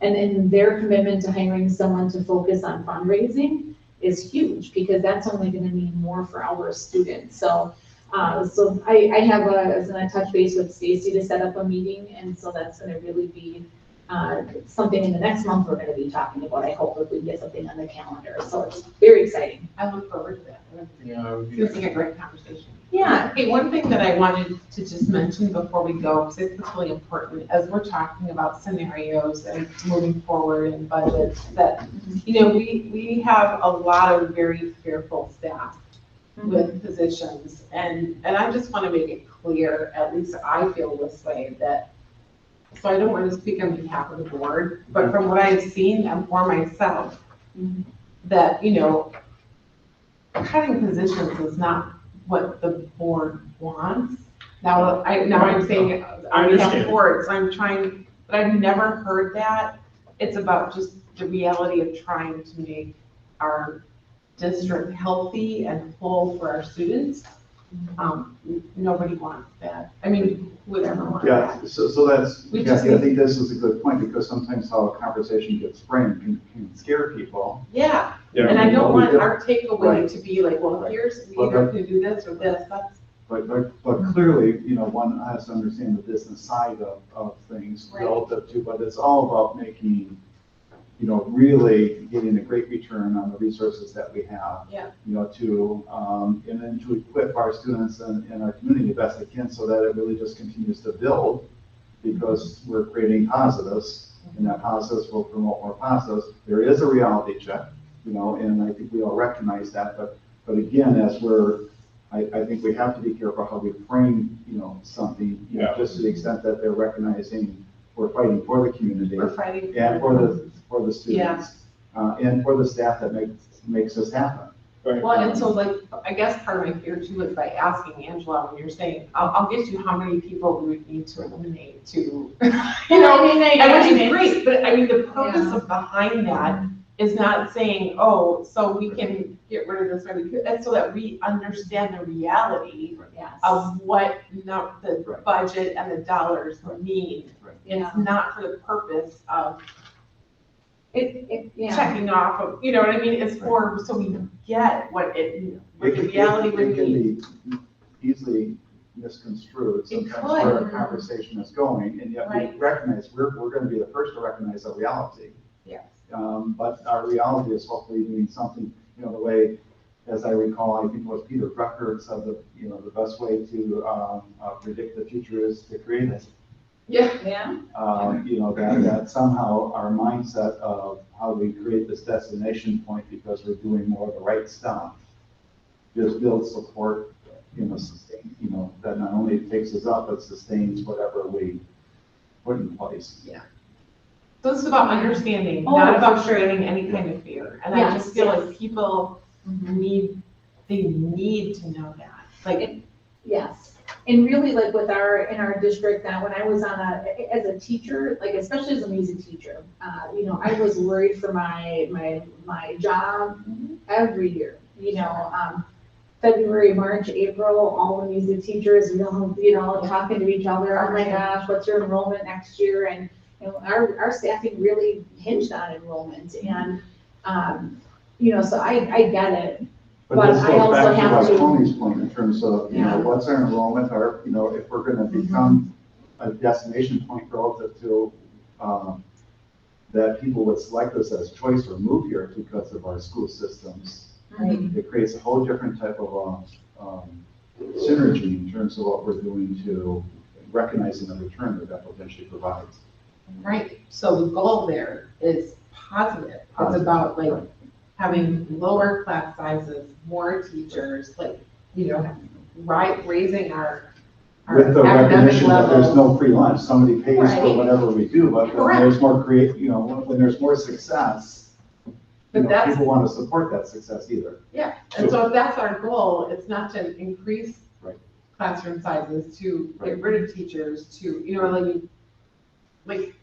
And in their commitment to hiring someone to focus on fundraising is huge, because that's only gonna mean more for our students. So I have a touch base with Stacy to set up a meeting, and so that's gonna really be something in the next month we're gonna be talking about. I hope if we can get something on the calendar, so it's very exciting. I look forward to that. Yeah, It's like a great conversation. Yeah. Okay, one thing that I wanted to just mention before we go, because it's really important, as we're talking about scenarios and moving forward in budgets, that, you know, we have a lot of very fearful staff with positions, and I just want to make it clear, at least I feel this way, that, so I don't want to speak on behalf of the board, but from what I've seen and for myself, that, you know, cutting positions is not what the board wants. Now I'm saying, I have boards, I'm trying, but I've never heard that. It's about just the reality of trying to make our district healthy and whole for our students. Nobody wants that. I mean, who would ever want that? Yeah, so that's, We yeah, just I need- think this is a good point, because sometimes how a conversation gets framed can scare people. Yeah, Yeah. and I don't want Yeah. our takeaway Right. to be like, well, here's, we But- either can do this or this, that's, But clearly, you know, one has to understand the business side of things Right. relative to, but it's all about making, you know, really getting a great return on the resources that we have. Yeah. You know, and then to equip our students and our community best they can, so that it really just continues to build, because we're creating positives, and that positives will promote more positives. There is a reality check, you know, and I think we all recognize that, but again, I think we have to be careful how we frame, you know, something, you know, just to the extent that they're recognizing we're fighting for the community we're fighting. and for the students, and for the staff that makes us happen. Well, and so like, I guess part of my fear too is by asking Angela, when you're saying, I'll get you how many people we would need to eliminate to, you know, which is great, but I mean, the purpose of behind that is not saying, oh, so we can get rid of this, and so that we understand the reality of what the budget and the dollars mean. It's not for the purpose of checking off of, you know what I mean? It's for, so we get what the reality would It can mean. be easily misconstrued It sometimes could. where a conversation is going, and yet we Right. recognize, we're gonna be the first to recognize the reality. Yes. But our reality is hopefully doing something, you know, the way, as I recall, I think it was Peter Drucker said that, you know, the best way to predict the future is to create it. Yeah. You know, that somehow our mindset of how we create this destination point because we're doing more of the right stuff just builds support, you know, sustain, you know, that not only takes us up, but sustains whatever we put in place. Yeah. So it's about understanding, Oh, not about for sure. creating any kind of fear. And I just feel like people they need to know that. Like, Yes, and really like in our district now, when I was as a teacher, like especially as a music teacher, you know, I was worried for my job every year, you know, February, March, April, all the music teachers, you know, talking to each other, oh my gosh, what's your enrollment next year? And, you know, our staffing really hinged on enrollment, and, you know, so I get it. But this I goes also back to have like to- Tony's point in terms of, you know, Yeah. what's our enrollment, or, you know, if we're gonna become a destination point relative to, that people would select us as choice or move here because of our school systems. Right. It creates a whole different type of, synergy in terms of what we're doing to recognizing the return that potentially provides. right, so the goal there is positive. It's about like having lower class sizes, more teachers, like, you know, raising our With the academic recognition that there's level. no free lunch, somebody pays for Right. whatever we do, but when Correct. there's more when there's more success, But that's- people want to support that success either. Yeah, and so if that's our goal, it's not to increase Right. classroom sizes, to get rid of teachers, to, like,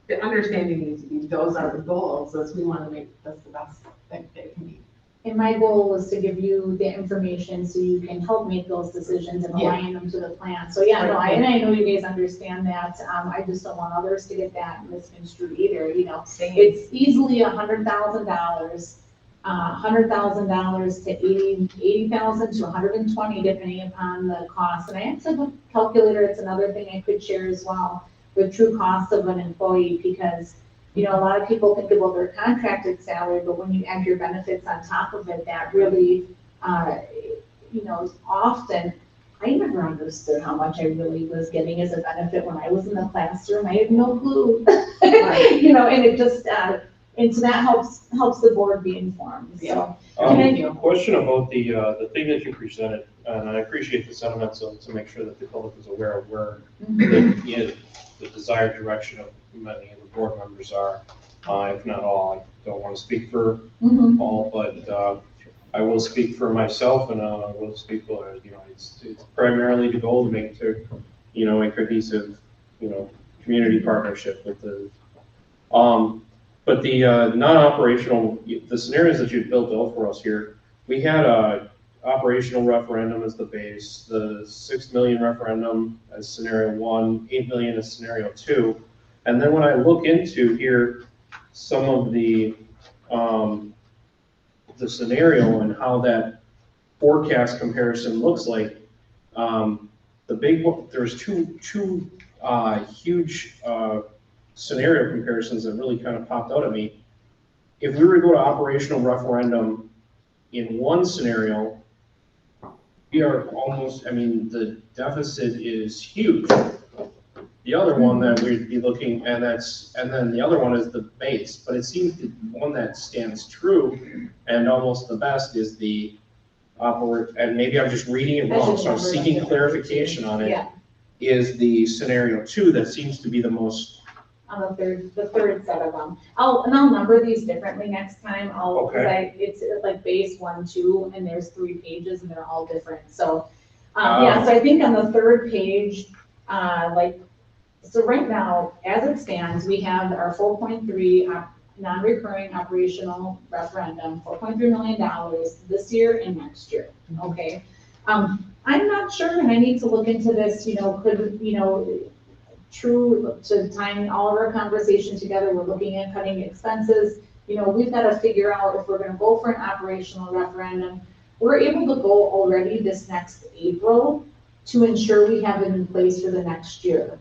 the understanding needs to be, those are the goals, as we want to make this the best that they can be. And my goal was to give you the information so you can help make those decisions and align them to the plan. So yeah, no, I know you guys understand that. I just don't want others to get that misconstrued either, It's easily $100,000, $100,000 to 80,000 to 120, depending upon the cost. And I have a calculator, it's another thing I could share as well, the true cost of an employee, because a lot of people think about their contracted salary, but when you add your benefits on top of it, that really, often, I never understood how much I really was getting as a benefit when I was in the classroom. I had no clue. And it just, and so that helps the board be informed, so. Question about the thing that you presented, and I appreciate the sentiment, so to make sure that the public is aware of where the desired direction of many of the board members are, if not all. I don't want to speak for all, but I will speak for myself, and I will speak for, it's primarily the goal to make a cohesive, community partnership with the, but the non-operational, the scenarios that you've built out for us here, we had a operational referendum as the base, the 6 million referendum as scenario 1, 8 million as scenario 2. And then when I look into here, some of the scenario and how that forecast comparison looks like, the big one, there's two huge scenario comparisons that really kind of popped out at me. If we were to go to operational referendum in one scenario, we are almost, the deficit is huge. The other one that we'd be looking, and then the other one is the base, but it seems the one that stands true and almost the best is the and maybe I'm just reading it wrong, so I'm seeking clarification on it, is the scenario 2 that seems to be the most. On the third set of them. I'll number these differently next time. It's like base 1, 2, and there's 3 pages and they're all different. So, so I think on the third page, so right now, as it stands, we have our 4.3 non-recurring operational referendum, $4.3 million this year and next year, okay? I'm not sure, and I need to look into this, true to tying all of our conversation together, we're looking at cutting expenses. We've got to figure out if we're going to go for an operational referendum. We're able to go already this next April to ensure we have it in place for the next year.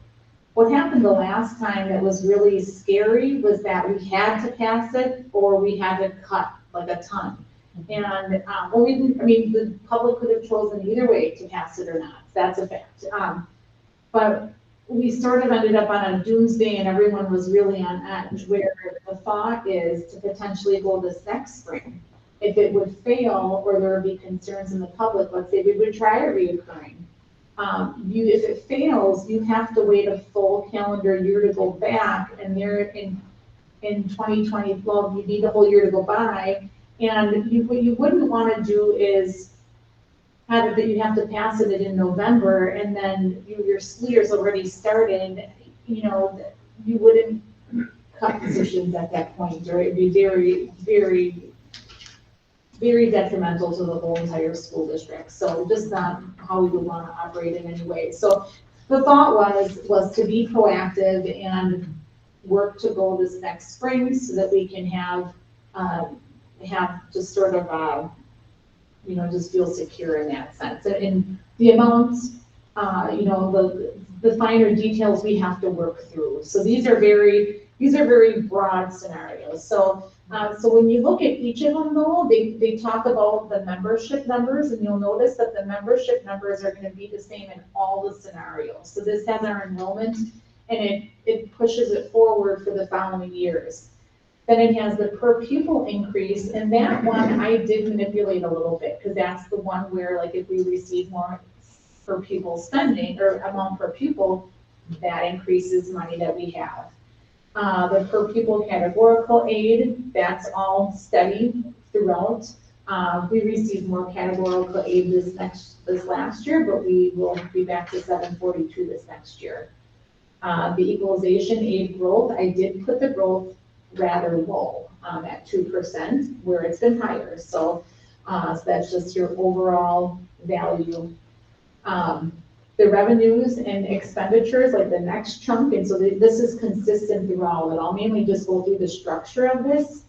What happened the last time that was really scary was that we had to pass it or we had to cut like a ton. And, the public could have chosen either way to pass it or not. That's a fact. But we ended up on a doomsday and everyone was really on edge, where the thought is to potentially go this next spring. If it would fail or there would be concerns in the public, let's say we would try a reoccurring. If it fails, you have to wait a full calendar year to go back, and there in 2012, you need a whole year to go by. And what you wouldn't want to do is have it that you have to pass it in November, and then your school year's already started. You wouldn't cut positions at that point, or it'd be very, very, very detrimental to the whole entire school district. So just not how we would want to operate in any way. So the thought was to be proactive and work to go this next spring so that we can have just sort of, just feel secure in that sense. And the amounts, the finer details we have to work through. So these are very broad scenarios. So when you look at each of them though, they talk about the membership numbers, and you'll notice that the membership numbers are going to be the same in all the scenarios. So this has our enrollment, and it pushes it forward for the following years. Then it has the per pupil increase, and that one I did manipulate a little bit, because that's the one where, like, if we receive more per pupil spending, or amount per pupil, that increases money that we have. The per pupil categorical aid, that's all steady throughout. We received more categorical aid this last year, but we will be back to 742 this next year. The equalization aid growth, I did put the growth rather low, at 2%, where it's been higher. So that's just your overall value. The revenues and expenditures, like the next chunk, and so this is consistent throughout, and I'll mainly just go through the structure of this,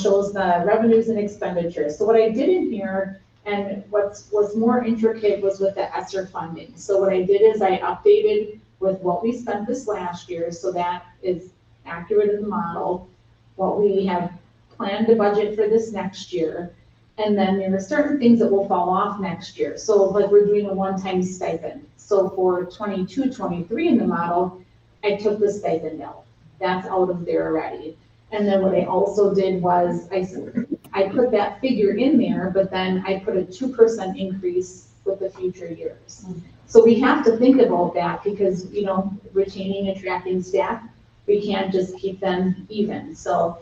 shows the revenues and expenditures. So what I did in here, and what's more intricate, was with the ESSER funding. So what I did is I updated with what we spent this last year, so that is accurate in the model, what we have planned to budget for this next year. And then there are certain things that will fall off next year. So like we're doing a one-time stipend. So for 22-23 in the model, I took the stipend out. That's out of there already. And then what I also did was I put that figure in there, but then I put a 2% increase with the future years. So we have to think about that because, you know, retaining, attracting staff, we can't just keep them even. So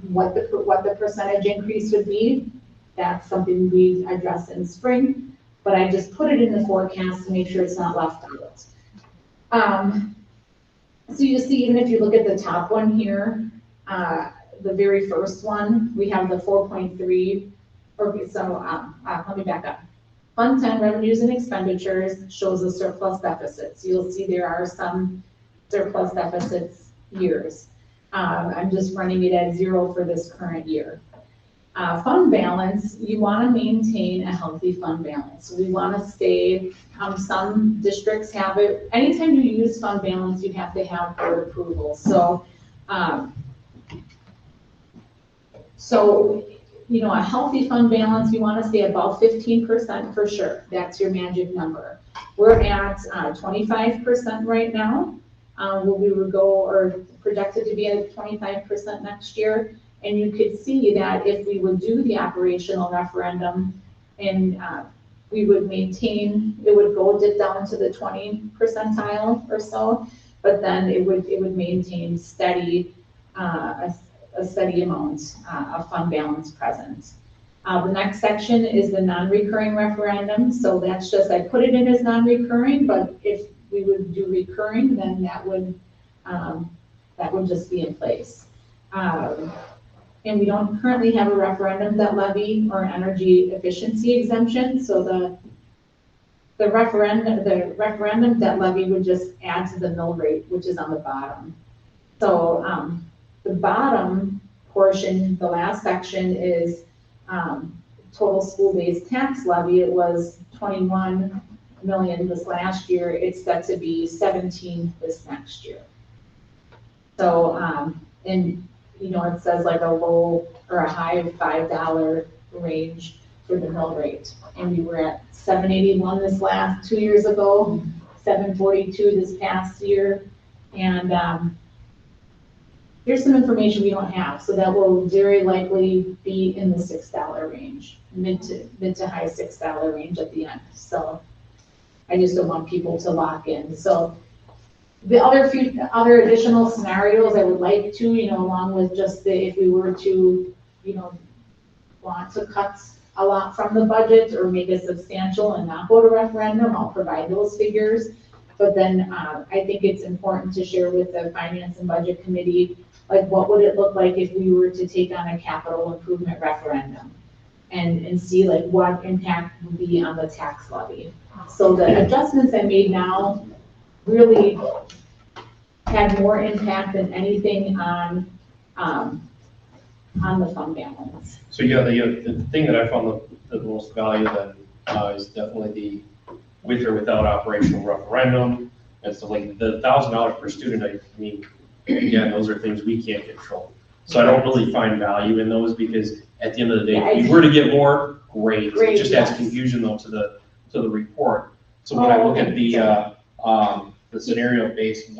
what the percentage increase would be, that's something we address in spring, but I just put it in the forecast to make sure it's not left out. So you see, even if you look at the top one here, the very first one, we have the 4.3, okay, so let me back up. Fund 10 revenues and expenditures shows the surplus deficits. You'll see there are some surplus deficits years. I'm just running it at 0 for this current year. Fund balance, you want to maintain a healthy fund balance. We want to stay, some districts have it, anytime you use fund balance, you have to have board approval. So, you know, a healthy fund balance, you want to stay above 15% for sure. That's your magic number. We're at 25% right now. We would go, or projected to be at 25% next year. And you could see that if we would do the operational referendum and we would maintain, it would go down to the 20 percentile or so, but then it would maintain steady, a steady amount of fund balance present. The next section is the non-recurring referendum. So that's just, I put it in as non-recurring, but if we would do recurring, then that would just be in place. And we don't currently have a referendum debt levy or energy efficiency exemption. So the referendum debt levy would just add to the mill rate, which is on the bottom. So the bottom portion, the last section, is total school-based tax levy. It was 21 million this last year. It's set to be 17 this next year. So, and you know, it says like a low or a high of $5 range for the mill rate. And we were at 781 this last 2 years ago, 742 this past year. And here's some information we don't have. So that will very likely be in the $6 range, mid to high $6 range at the end. So I just don't want people to lock in. So the other additional scenarios I would like to, you know, along with just if we were to, you know, want to cut a lot from the budget or make it substantial and not go to referendum, I'll provide those figures. But then I think it's important to share with the Finance and Budget Committee, like what would it look like if we were to take on a capital improvement referendum and see like what impact would be on the tax levy. So the adjustments I made now really had more impact than anything on the fund balance. So yeah, the thing that I found the most value then is definitely the with or without operational referendum. And so like the $1,000 per student, I mean, again, those are things we can't control. So I don't really find value in those because at the end of the day, if we were to get more, great. It just adds confusion though to the report. So when I look at the scenario based,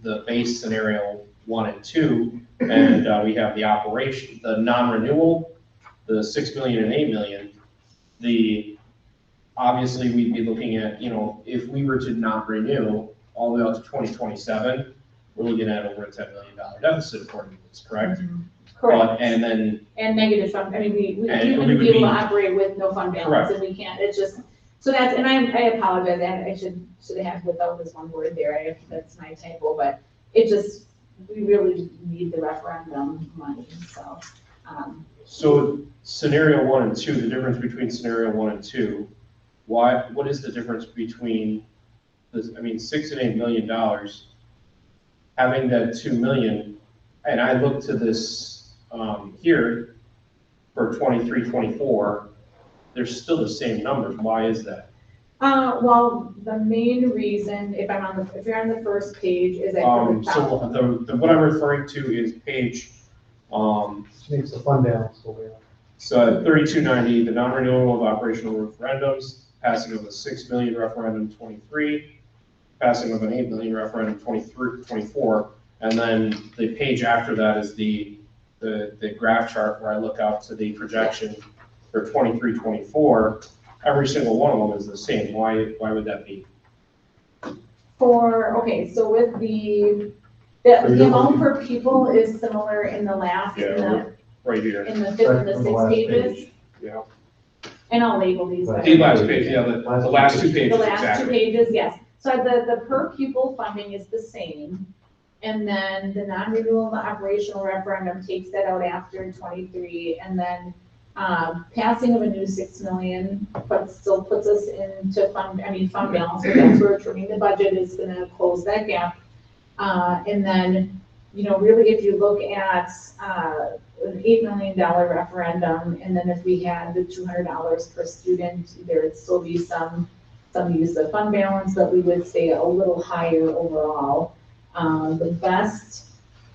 the base scenario 1 and 2, and we have the operation, the non-renewal, the 6 million and 8 million, the obviously we'd be looking at, if we were to not renew all the way out to 2027, we're looking at over a $10 million deficit according to this, correct? Correct. And then, And negative fund, I mean, we And wouldn't we would be able to be- operate with no fund balance, Correct. and we can't, it's just, so that's, and I apologize, I should have had without this one word there, that's my typo, but it just, we really need the referendum money, so. so scenario 1 and 2, the difference between scenario 1 and 2, what is the difference between this, $6 and $8 million, having that $2 million, and I look to this, here for 23, 24, they're still the same numbers. Why is that? Well, the main reason, if you're on the first page, is that. So what I'm referring to is page, Makes the fund balance go way up. so at 3290, the non-renewal of operational referendums, passing of a 6 million referendum 23, passing of an 8 million referendum 23, 24, and then the page after that is the graph chart where I look out to the projection for 23, 24. Every single one of them is the same. Why would that be? Okay, so with the amount per pupil is similar in the last, Right here. in the fifth and the From the sixth last pages. page. Yeah. And I'll label these. Right. The last page, yeah, the last two pages, The last two exactly. pages, yes. So the per pupil funding is the same. And then the non-renewal of the operational referendum takes that out after 23. And then passing of a new 6 million, but still puts us into fund balance. So that's where trimming the budget is gonna close that gap. And then, really if you look at an $8 million referendum, and then if we had the $200 per student, there'd still be some use of fund balance, but we would stay a little higher overall. The best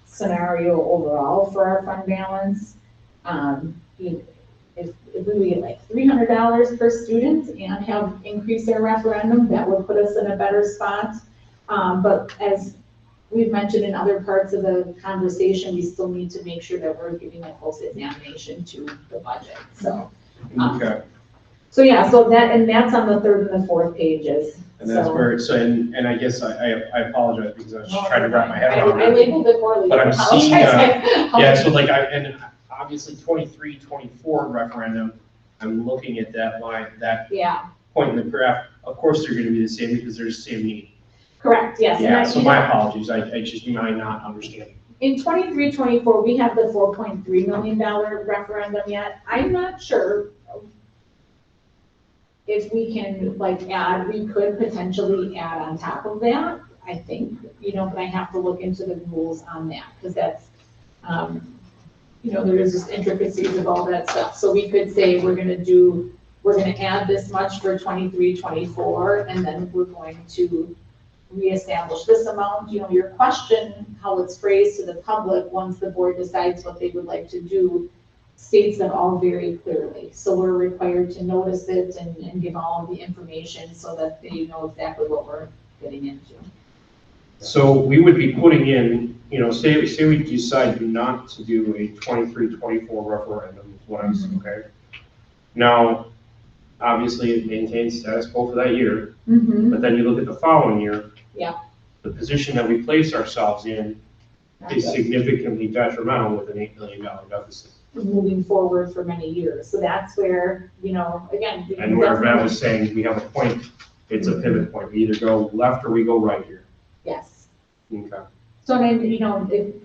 scenario overall for our fund balance, if we get like $300 per student and have increased our referendum, that would put us in a better spot. But as we've mentioned in other parts of the conversation, we still need to make sure that we're giving a close examination to the budget, so. Okay. So yeah, that's on the third and the fourth pages. And that's So- where it's, and I guess I apologize because I was just trying to wrap my head around I it. labeled it poorly. But I'm seeing, Yeah, Yeah, so like and obviously 23, 24 referendum, I'm looking at that line, that Yeah, point in the graph. Of course, they're gonna be the same because they're the same need. correct, yes. And Yeah, so my apologies, I just might not understand. In 23, 24, we have the $4.3 million referendum yet. I'm not sure if we can we could potentially add on top of that, I think, but I have to look into the rules on that, because that's, there is just intricacies of all that stuff. So we could say we're gonna add this much for 23, 24, and then we're going to reestablish this amount. Your question, how it's phrased to the public, once the board decides what they would like to do, states that all very clearly. So we're required to notice it and give all of the information so that they know exactly what we're getting into. So we would be putting in, say we decide not to do a 23, 24 referendum, is what I'm saying, okay? Now, obviously it maintains status quo for that year, but then you look at the following year. Yeah. The position that we place ourselves in is significantly detrimental with an $8 million deficit. Moving forward for many years. So that's where, again. we And where Matt definitely- was saying, we have a point, it's a pivot point. We either go left or we go right here. Yes. Okay. So then,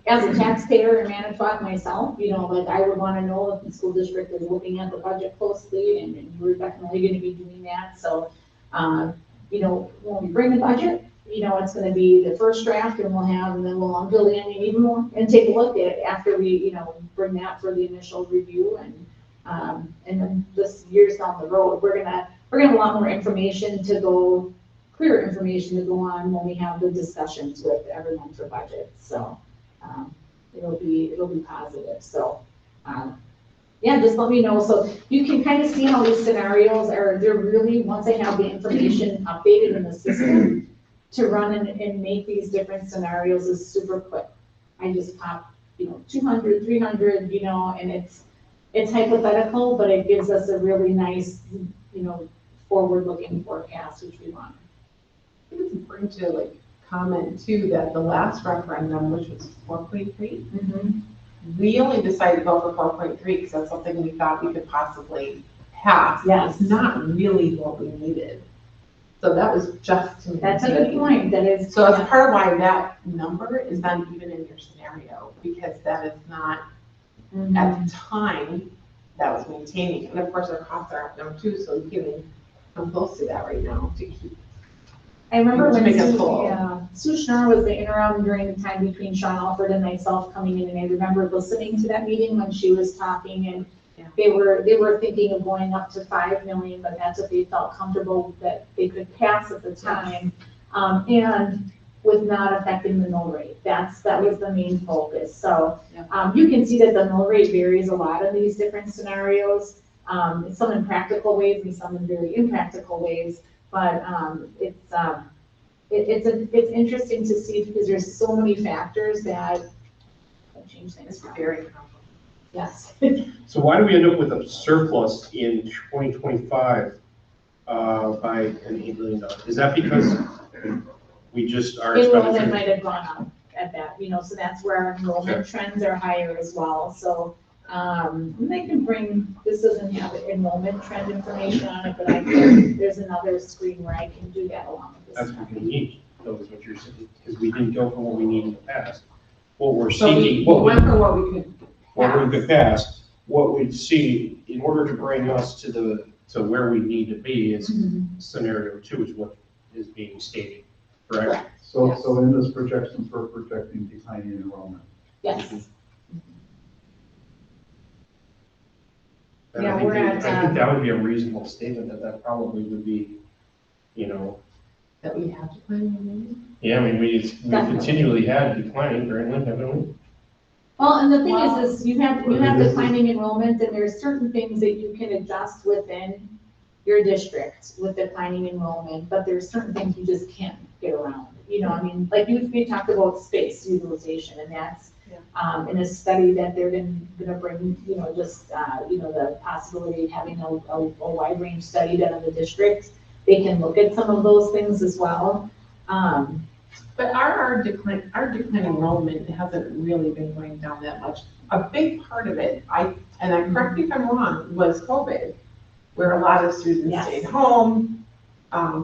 as a taxpayer in Manitowoc myself, I would want to know if the school district is looking at the budget closely, and we're definitely going to be doing that. So, when we bring the budget, it's going to be the first draft, and then we'll build in even more and take a look at it after we, bring that for the initial review, and then this years down the road, we're gonna have a lot more information to go. Clear information to go on when we have the discussions with everyone for budget. So it'll be positive. So just let me know. So you can kind of see how these scenarios they're really, once I have the information updated in the system, to run and make these different scenarios is super quick. I just pop 200, 300, and it's hypothetical, but it gives us a really nice forward-looking forecast, which we want. I think it's important to like comment too, that the last referendum, which was 4.3, we only decided to go for 4.3 because that's something we thought we could possibly pass. Yes. It's not really what we needed. So that was just to. That's a good point, that is. So that's part of why that number is not even in your scenario, because that is not, at the time, that was maintaining. And of course, our costs are up now too, so you can come close to that right now to keep. I remember when Make us whole. Sue Schnarr was the interim during the time between Sean Alford and myself coming in, and I remember listening to that meeting when she was talking, and they were thinking of going up to 5 million, but that's what they felt comfortable that they could pass at the time, and with not affecting the mill rate. That was the main focus. So you can see that the mill rate varies a lot in these different scenarios, some in practical ways and some in very impractical ways. But it's interesting to see because there's so many factors that change things. It's very complicated. Yes. So why do we end up with a surplus in 2025 by an $8 million? Is that because we just are Enrollment might have gone up at that, so that's where our enrollment trends are higher as well. So they can bring, this doesn't have enrollment trend information on it, but there's another screen where I can do that along with this. That's what we need, though, is what you're saying, because we didn't go for what we need in the past. What we're So seeking, we went for what we could pass, what we'd see in order to bring us to where we need to be is scenario 2 is what is being stated, correct? So, Yes. so in this projection, we're projecting declining enrollment. Yes. And Yeah, I think we're at, I think that would be a reasonable statement, that probably would be, that we have to plan on. yeah, I mean, we Definitely. continually had declining, currently, haven't we? Well, and the thing is you have declining enrollment, and there's certain things that you can adjust within your district with declining enrollment, but there's certain things you just can't get around. I mean, like we talked about space utilization, and that's in a study that they're gonna bring, the possibility of having a wide range study done in the district. They can look at some of those things as well. But our decline enrollment hasn't really been going down that much. A big part of it, correct me if I'm wrong, was COVID, where a lot of students stayed home.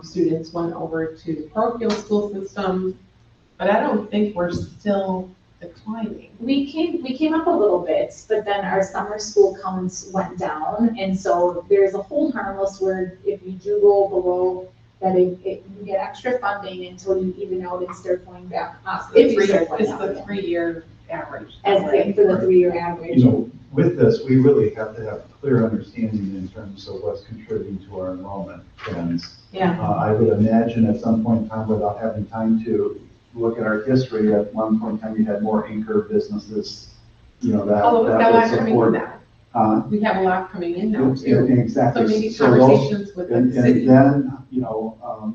Students went over to the parochial school system, but I don't think we're still declining. We came up a little bit, but then our summer school counts went down, and so there's a hold harmless where if you do go below that, you get extra funding until you even out and start going back up. It's the 3-year average. For the 3-year average. With this, we really have to have a clear understanding in terms of what's contributing to our enrollment trends. Yeah. I would imagine at some point in time, without having time to look at our history, at one point in time, you had more anchor businesses, Although we've got a lot coming in now. We have a lot coming in now too. Exactly. So maybe So conversations with the city. And then,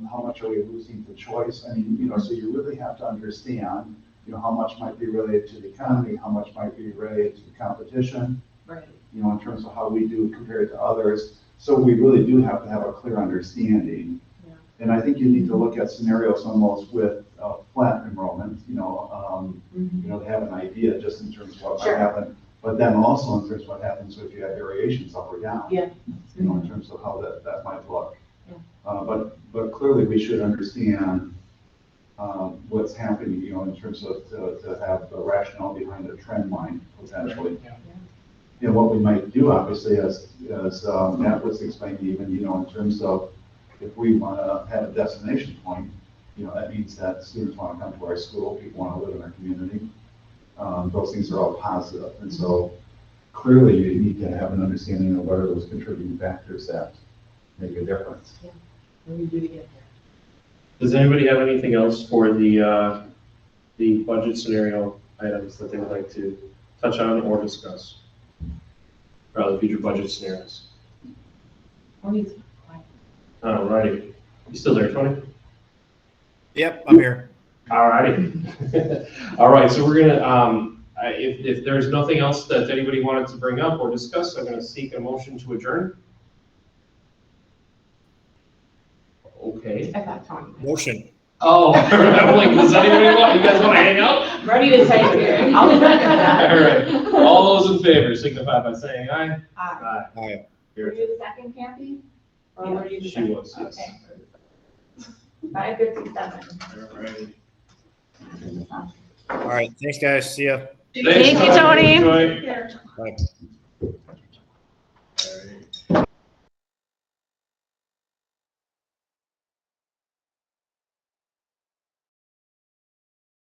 how much are we losing to choice? I mean, so you really have to understand, how much might be related to the economy, how much might be related to the competition. Right. In terms of how we do compared to others. So we really do have to have a clear understanding. Yeah. And I think you need to look at scenarios almost with flat enrollment, to have an idea just in terms of what might happen. But then also in terms of what happens if you have variations up or down. Yeah. In terms of how that might look. Yeah. But clearly we should understand what's happening, in terms of to have a rationale behind a trend line potentially. What we might do, obviously, as Matt was explaining, even, in terms of if we want to have a destination point, that means that students want to come to our school, people want to live in our community. Those things are all positive. And so clearly you need to have an understanding of what are those contributing factors that make a difference. Yeah, and we do get there. Does anybody have anything else for the budget scenario items that they would like to touch on or discuss? Or the future budget scenarios? All righty. You still there, Tony? Yep, I'm here. All righty. All right, so we're gonna, if there's nothing else that anybody wanted to bring up or discuss, I'm gonna seek a motion to adjourn. Okay. I thought Tony. Motion. Oh, I'm like, does anybody want, you guys want to hang out? Ready to say here. I'll second that. All right. All those in favor signify by saying aye. Aye. Aye. Were you the second, Kathy? Or were you the She second? was, yes. Okay. 5:57. All right. All right. Thanks, guys. See ya. Thank you, Tony. Enjoy. Here. Bye. All right.